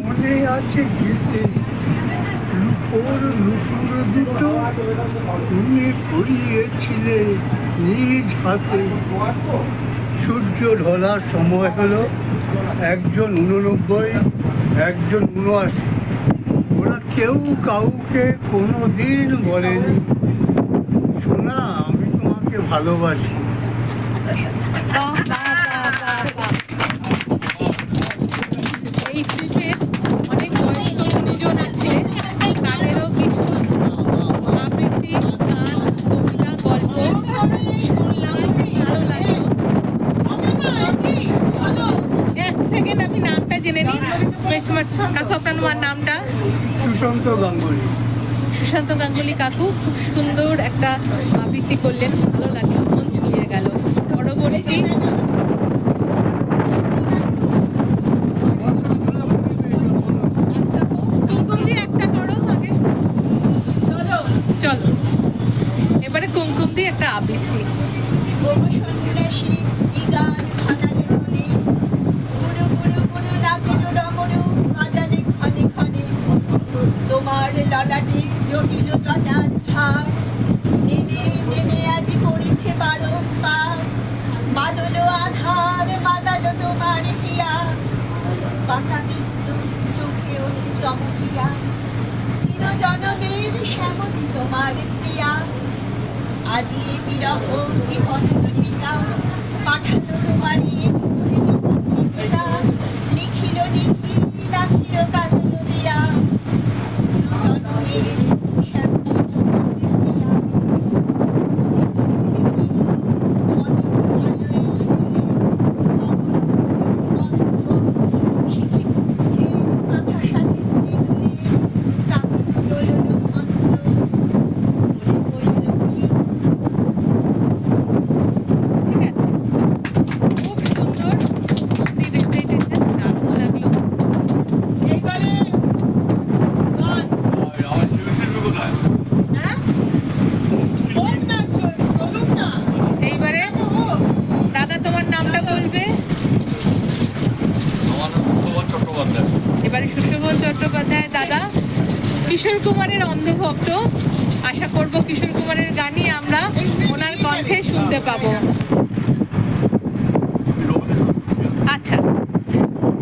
মনে আছে গীতে রূপোর নুপুর দুটো তুমি পরিয়েছিলে নিজ হাতে। সূর্য ঢলার সময় হলো, একজন 89, একজন 89। ওরা কেউ কাউকে কোনো দিন বলেনি সোনা আমি তোমাকে ভালোবাসি। এই ট্রিপে অনেক বয়স্ক গুণীজন আছে, তাদেরও কিছু আবৃত্তি, গান, কবিতা, গল্প শুনলাম, ভালো লাগলো। এক সেকেন্ড আমি নামটা জেনে নিই। কাকু আপনার নামটা? সুশান্ত গাঙ্গুলি। সুশান্ত গাঙ্গুলি কাকু খুব সুন্দর একটা আবৃত্তি করলেন, ভালো লাগলো, মন ছুঁয়ে গেল। পরবর্তী কুমকুম দিয়ে একটা করো আগে, চলো চলো এবারে কুমকুম দিয়ে একটা আবৃত্তি। সন্ন্যাসী গান ভাজালে ক্ষণে, গুরু গুরু গুরু নাচেন রমণু ভাজালে ক্ষণে ক্ষণে। তোমার ললাটে জটিল জটার ভার নেমে নেমে আজি পড়েছে বারংবার। বাদল আধার বাদাল তোমার টিয়া, বাঁকা বিদ্যুৎ চোখে ওঠে চমকিয়া। চিরজনমের শ্যামলী তোমার প্রিয়া, আজি বিরহ জীবন দীপিকা। পাঠালো তোমারই লিখিল নিখিল রাখিল কাজল দিয়া। চিরজনমের শ্যামলী তোমার প্রিয়া, মনে পড়েছে কি ঘন পল্লবে চুলে অগরু শিখি বুঝছে মাথা সাথে তুলে তুলে। কাকুর দোলন ছন্দ মনে পড়িল কি। ঠিক আছে, খুব সুন্দর ভক্তি রেসাইটেশন, দারুণ লাগলো। এইবারে এইবারে দাদা তোমার নামটা বলবে। এবারে সুশোভন চট্টোপাধ্যায় দাদা কিশোর কুমারের অন্ধভক্ত। আশা করব কিশোর কুমারের গানই আমরা ওনার কণ্ঠে শুনতে পাবো। আচ্ছা,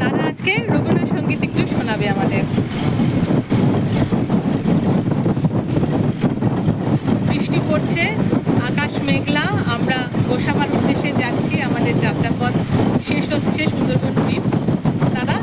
দাদা আজকে রবীন্দ্রসঙ্গীত একটু শোনাবে আমাদের। বৃষ্টি পড়ছে, আকাশ মেঘলা, আমরা গোসাবার উদ্দেশ্যে যাচ্ছি। আমাদের যাত্রাপথ শেষ হচ্ছে সুন্দরবন ট্রিপ। দাদা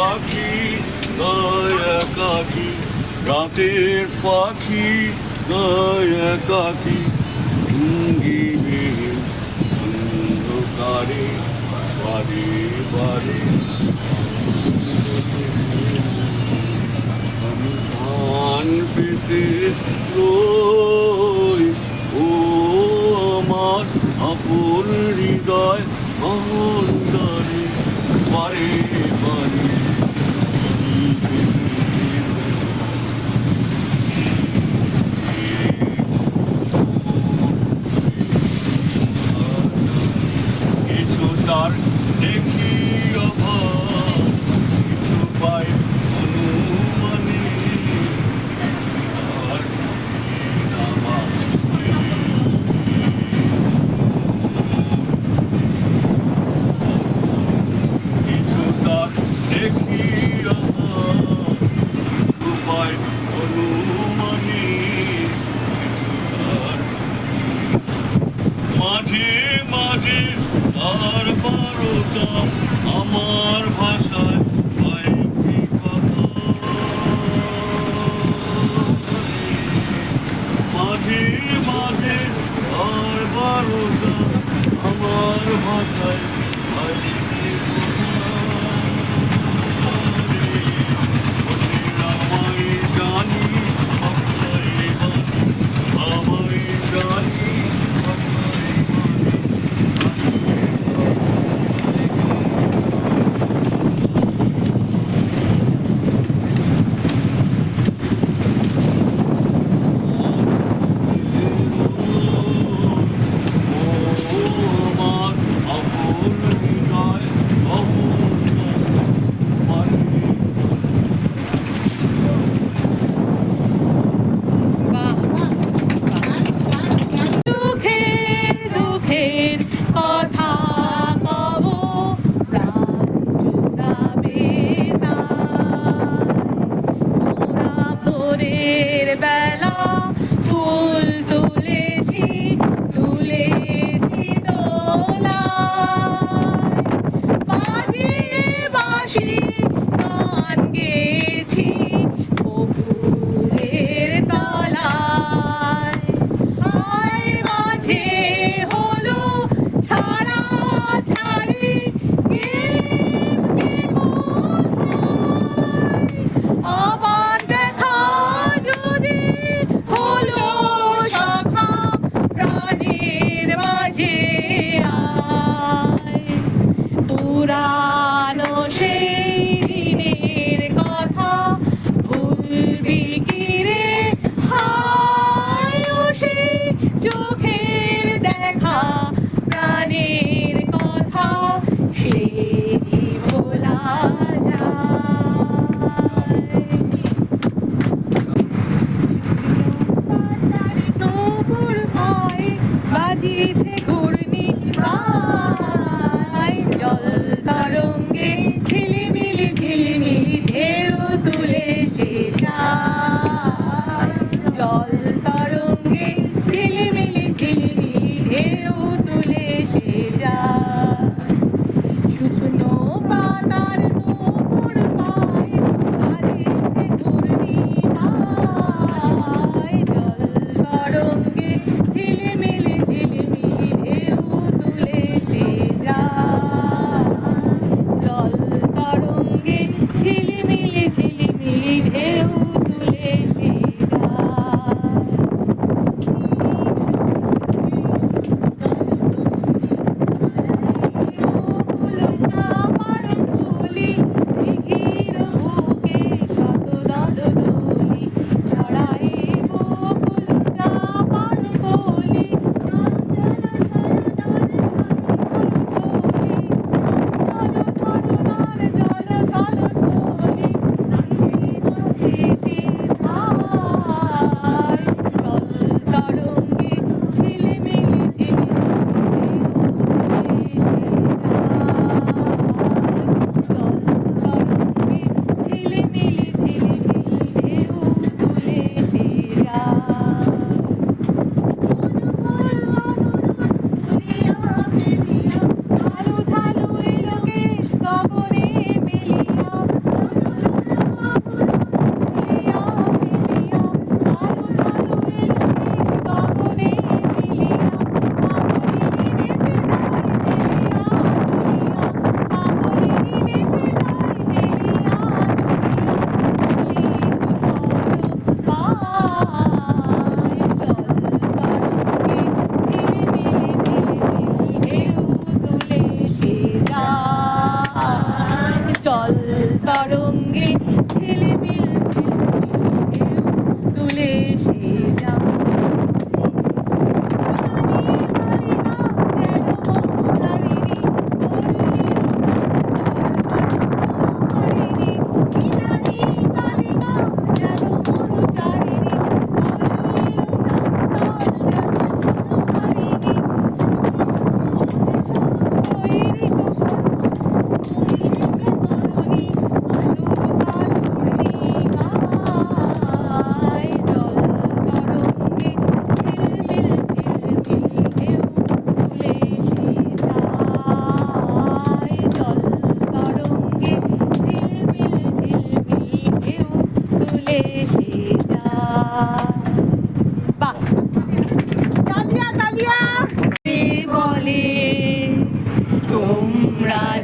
পাখি গায় একাকী, রাতের পাখি গায় একাকী, সঙ্গীবিহীন অন্ধকারে বারে বারে। সন্ধান পেতে রই ও আমার আপন হৃদয় অহংকারে বারে বারে। কিছু তার দেখি অভাব, কিছু পাই অনুমানে, কিছু তার কিছু তার দেখি অভাব, কিছু পাই অনুমানে, কিছু তার মাঝে মাঝে আর বারোটা আমার ভাষায় হয় কি কথা। মাঝে মাঝে আর বারোটা আমার ভাষায় হয় কি কথা। বসে আমায় জানি আমায় জানি আমার আপন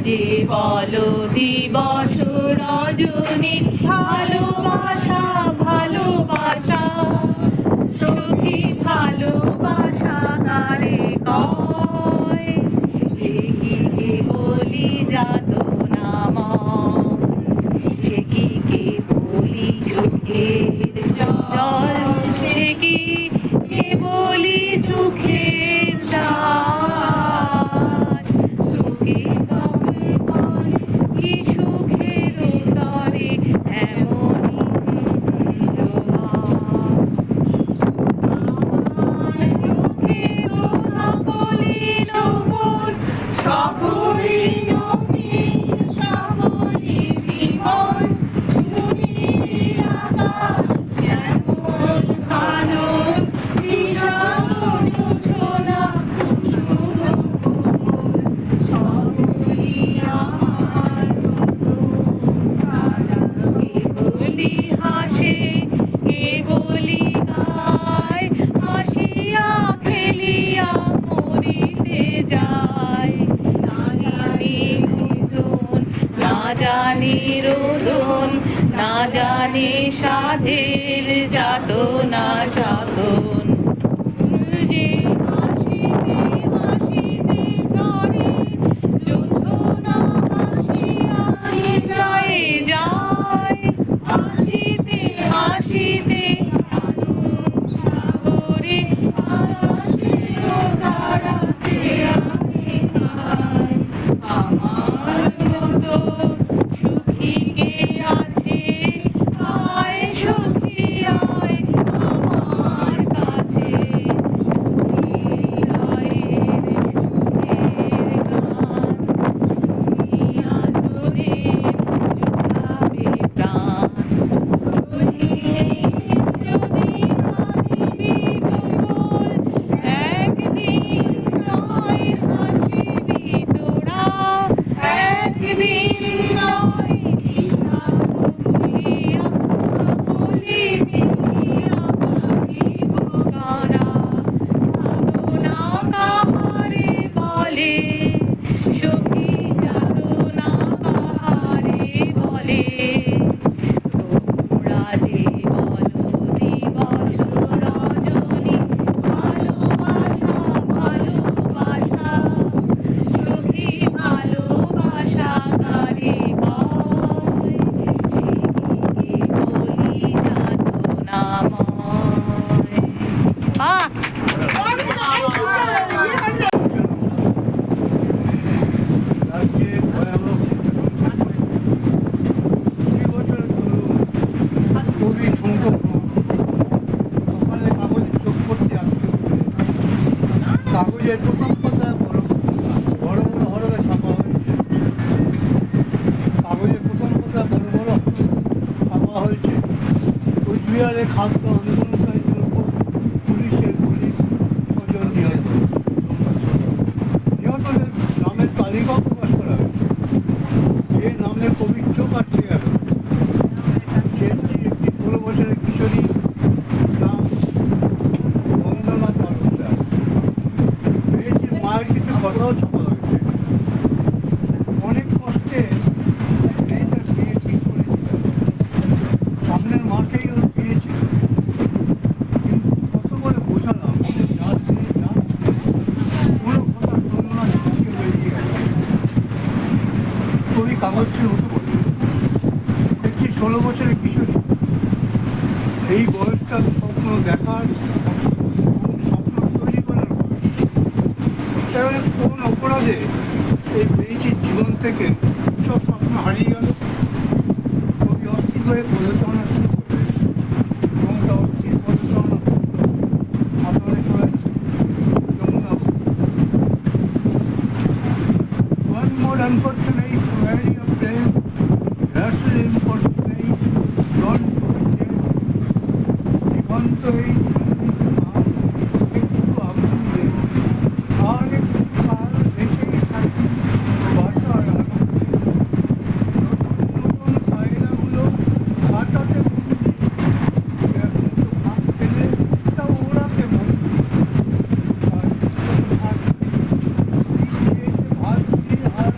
যে বলো দিবস রজনী ভালোবাসা ভালোবাসা সখী ভালোবাসা কারে কয় সে কি কে বলি যাত নাম সে কি কে বলি চোখের জল সে কি কে বলি চোখের দাস তোকে তবে বলে কি সুখের তরে এমনই হাসে কে বলি গায় হাসিয়া খেলিয়া মরিতে যায় না জানি রোদন না জানি রোদন না জানি সাধের যাতনা যাতন যে হাসিতে হাসিতে ঝরে জোছনা হাসিয়া নিদ্রায় যায় হাসিতে হাসিতে সাগরে আকাশে তারাতে আমি খাই আমার মতো সুখী কে আছে আয় সখী আয় আমার কাছে সখী আয়ের সুখের গান দুনিয়া তোদের জোগাবে প্রাণ যদি কাঁদিবি কেবল একদিন নয় হাসিবি তোরা একদিন নয় নিশা ভুলিয়া বলি বিলিয়া ভাবিব কারা ভাবনা কাহারে বলে সখী যাতনা কাহারে বলে তোমরা যে বলো দিবস রজনী ভালোবাসা ভালোবাসা সখী ভালোবাসা কারে কয় সে কি কে বলি যাতনাময় রাজ্যে ভয়াবহ খুবই সংকট সকালে কাগজে চোখ পড়ছে আজকে কাগজের প্রথম কথা বড় বড় বড় হরফে ছাপা হয়েছে কাগজের প্রথম কথা বড় বড় ছাপা হয়েছে কোচবিহারে খাদ্য আন্দোলনকারীদের উপর পুলিশের গুলি কজন নিহত নিহতদের নামের তালিকাও প্রকাশ করা হয়েছে যে নামে পবিত্র কাটতে গেল সেটি একটি 16 বছরের কিশোরী নাম বন্দনা তালুকদার মেয়েটির মায়ের কিছু কথাও ছাপা হয়েছে অনেক কষ্টে মেয়েটার বিয়ে ঠিক করেছিল সামনের মাসেই ওর বিয়ে ছিল কিন্তু কত করে বোঝালাম যে যার বিয়ে যার কোনো কথা শুনল না ছিটকে বেরিয়ে গেল খুবই কাগজটির মতো বলল একটি 16 বছরের কিশোরী এই বয়সটা স্বপ্ন দেখার স্বপ্ন তৈরি করার বয়স তাহলে কোন অপরাধে এই মেয়েটির জীবন থেকে সব স্বপ্ন হারিয়ে গেল খুবই অস্থির হয়ে পদচারণা শুরু করবে এবং তা অস্থির পদচারণা আপনাদের চলেছে Jamuna One more unfortunate query of blame, that's the importunate, not to be dead. দিগন্ত এই একটু আগুন দিয়ে আর একটু কাল রেখে থাকি বাটার আনন্দে নতুন নতুন পায়রাগুলো কাটাতে বন্দি এখন তো ভাত পেলে তা ওড়াতে বন্দি আর ভাত দিয়ে আর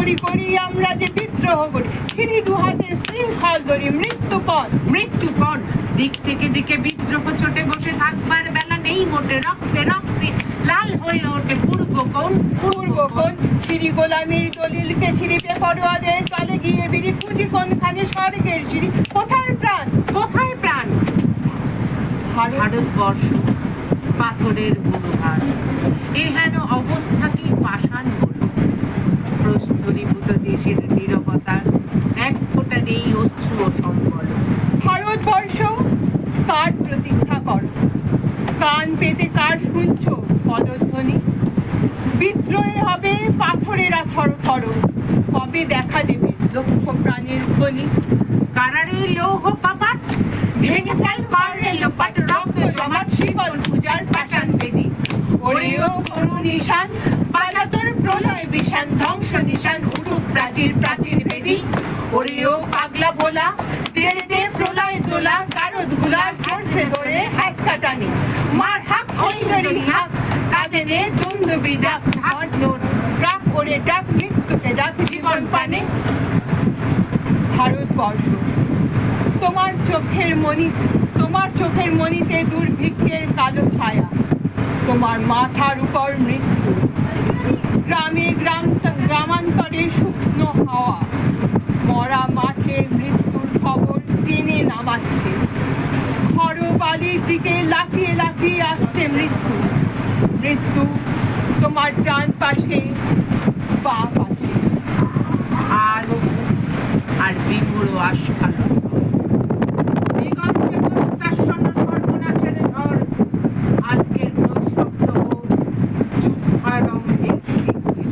করি করি আমরা যে বিদ্রোহ করি, ছিঁড়ি দু হাতে শৃঙ্খল ধরি মৃত্যুপণ। মৃত্যুপণ দিক থেকে দিকে বিদ্রোহ চটে বসে থাকবার বেলা নেই মোটে, রক্তে রক্তে লাল হয়ে ওঠে পূর্বকোণ। পূর্বকোণ ছিঁড়ি গোলামির দলিলকে ছিঁড়িবে পড়ুয়াদের তলে গিয়ে বিড়ি খুঁজি কোনখানে স্বর্গের সিঁড়ি। কোথায় প্রাণ, কোথায় প্রাণ? ভারতবর্ষ পাথরের বুড়োহাট, এ হেন অবস্থা কি পাষাণ হলো? প্রস্তরীভূত দেশের নীরবতার এক ফোঁটা নেই অশ্রু ও সম্বল। ভারতবর্ষ কার প্রতীক্ষা করো, কান পেতে কার শুনছ পদধ্বনি? বিদ্রোহে হবে পাথরেরা থর থর, কবে দেখা দেবে লক্ষ প্রাণের ধ্বনি? কারারে লৌহ কপাট ভেঙে ফেল করে লোপাট, রক্ত জমাট শিকল পূজার পাষাণ বেদি। ওরেও করু নিশান বাজা তোর প্রলয় বিষান, ধ্বংস নিশান উঠুক প্রাচীর প্রাচীর বেদি। ওরেও পাগলা ভোলা দেড়ে দে প্রলয় দোলা, গারদ গুলা ধরছে ধরে হাত কাটানি। মার হাক ওই নড়ি হাক কাঁদে নে দ্বন্দ্ব বিদাক, হাত নোট ডাক করে ডাক মৃত্যুকে ডাক জীবন পানে। ভারতবর্ষ তোমার চোখের মণিতে দুর্ভিক্ষের কালো ছায়া, তোমার মাথার উপর মৃত্যু। গ্রামান্তরে শুকনো হাওয়া, মরা মাঠে মৃত্যুর খবর টেনে নামাচ্ছে। বালির দিকে লাফিয়ে লাফিয়ে আসছে মৃত্যু। মৃত্যু তোমার ডান পাশে বা পাশে। আজ আর বিমূঢ় আস্ফালন, দিগন্তে প্রত্যাশন্ন সর্বনাশের ঝড়। আজকের নৈঃশব্দ যুদ্ধারম্ভের স্বীকৃতি।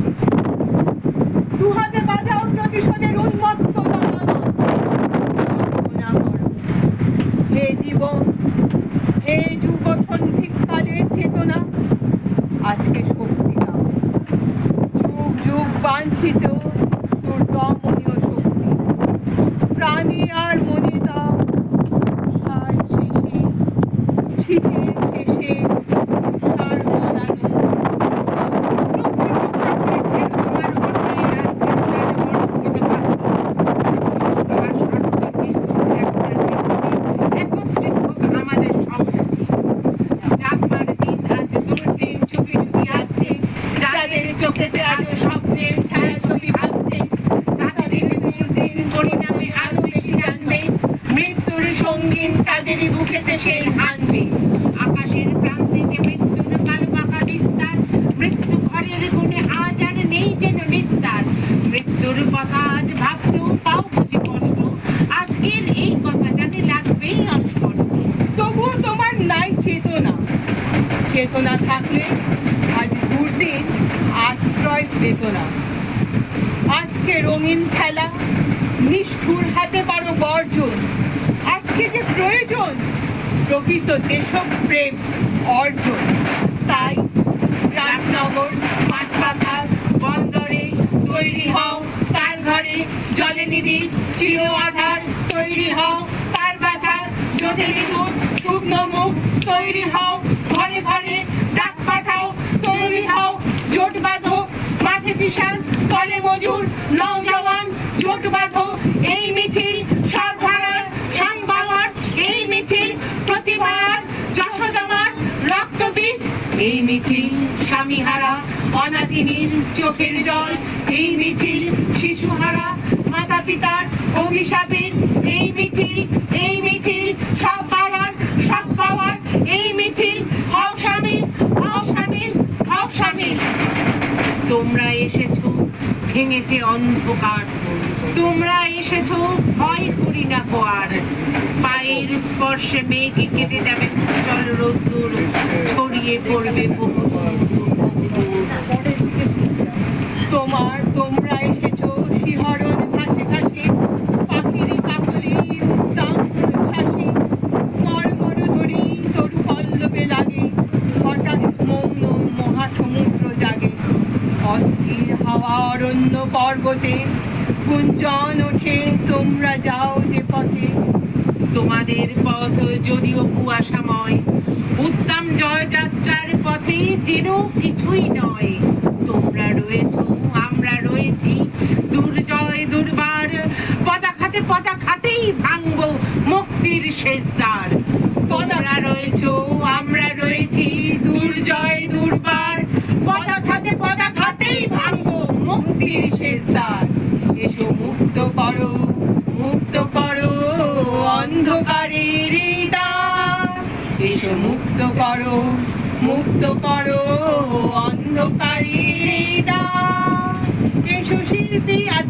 দুহাতে বাজাও প্রতিশোধের উন্মত্ত দাবানল। হে জীবন, হে যুগ সন্ধিকালের চেতনা, আজকে শক্তি দাও। যুগ যুগ বাঞ্ছিত দুর্দমনীয় শক্তি, প্রাণী আর মনে দাও। আর শেষে শীতের শেষে সার গলানো চোখেতে আজ স্বপ্নের ছায়াছবি ভাবছে, তাদের দিন পরিণামে আরো বেশি জানবে, মৃত্যুর সঙ্গীন তাদেরই বুকেতে সে আনবে। আকাশের প্রান্তে যে মৃত্যুর কালো পাকা বিস্তার, মৃত্যু ঘরের কোণে আজ আর নেই যেন নিস্তার। মৃত্যুর কথা আজ ভাবতেও পাও বুঝি কষ্ট, আজকের এই কথা জানে লাগবেই অস্পষ্ট। তবুও তোমার নাই চেতনা। চেতনা থাকলে আজ দুর্দিন আশ্রয় পেত না। আজকে রঙিন খেলা নিষ্ঠুর হাতে পারো বর্জন। আজকে যে প্রয়োজন প্রকৃত দেশপ্রেম অর্জন। তাই রামনগর মাঠপাথার বন্দরে তৈরি হও তার ঘরে, জলে নিধি চির আধার তৈরি হও তার বাছার, জটিল দুধ শুকনো মুখ তৈরি হও ঘরে ঘরে, ডাক পাঠাও তৈরি হও জোট বাঁধো মাঠে কিষান কলে মজুর নওজওয়ান, জোট বাঁধো এই মিছিল সব হারার সব বাবার, এই মিছিল প্রতিবার যশোদামার রক্তবীজ, এই মিছিল স্বামীহারা অনাথিনীর চোখের জল, এই মিছিল শিশুহারা মাতা পিতার অভিশাপের, এই মিছিল সব হারার সব পাওয়ার, এই মিছিল হও শামিল হও শামিল হও শামিল। তোমরা এসেছো ভেঙেছে অন্ধকার, তোমরা এসেছো ভয় করি না কোয়ার। পায়ের স্পর্শে মেঘে কেটে যাবে জল রোদ্দুর, ছড়িয়ে পড়বে বহুদূর বহুদূর। তোমরা এসেছো শিহরণ ঘাসে ঘাসে, পাখিরি কাকলি উদ্দাম উচ্ছ্বাসে, মর্মর ধরি তরু পল্লবে লাগে, হঠাৎ মৌন মহাসমুদ্র জাগে। অস্থির হাওয়া অরণ্য পর্বতে গুঞ্জন ওঠে, তোমরা যাও যে পথে। তোমাদের পথ যদিও কুয়াশাময়, উত্তম জয়যাত্রার পথে যেন কিছুই নয়। তোমরা রয়েছো আমরা রয়েছি রয়েছি দুর্জয় দুর্বার পদাঘাতেই ভাঙবো মুক্তির শেষ দ্বার তোমরা রয়েছো আমরা রয়েছি দুর্জয় দুর্বার পদাঘাতেই ভাঙবো মুক্তির শেষ দ্বার এসো মুক্ত করো অন্ধকারের এই দ্বার এসো মুক্ত করো অন্ধকারের এই দ্বার এসো শিল্পী আর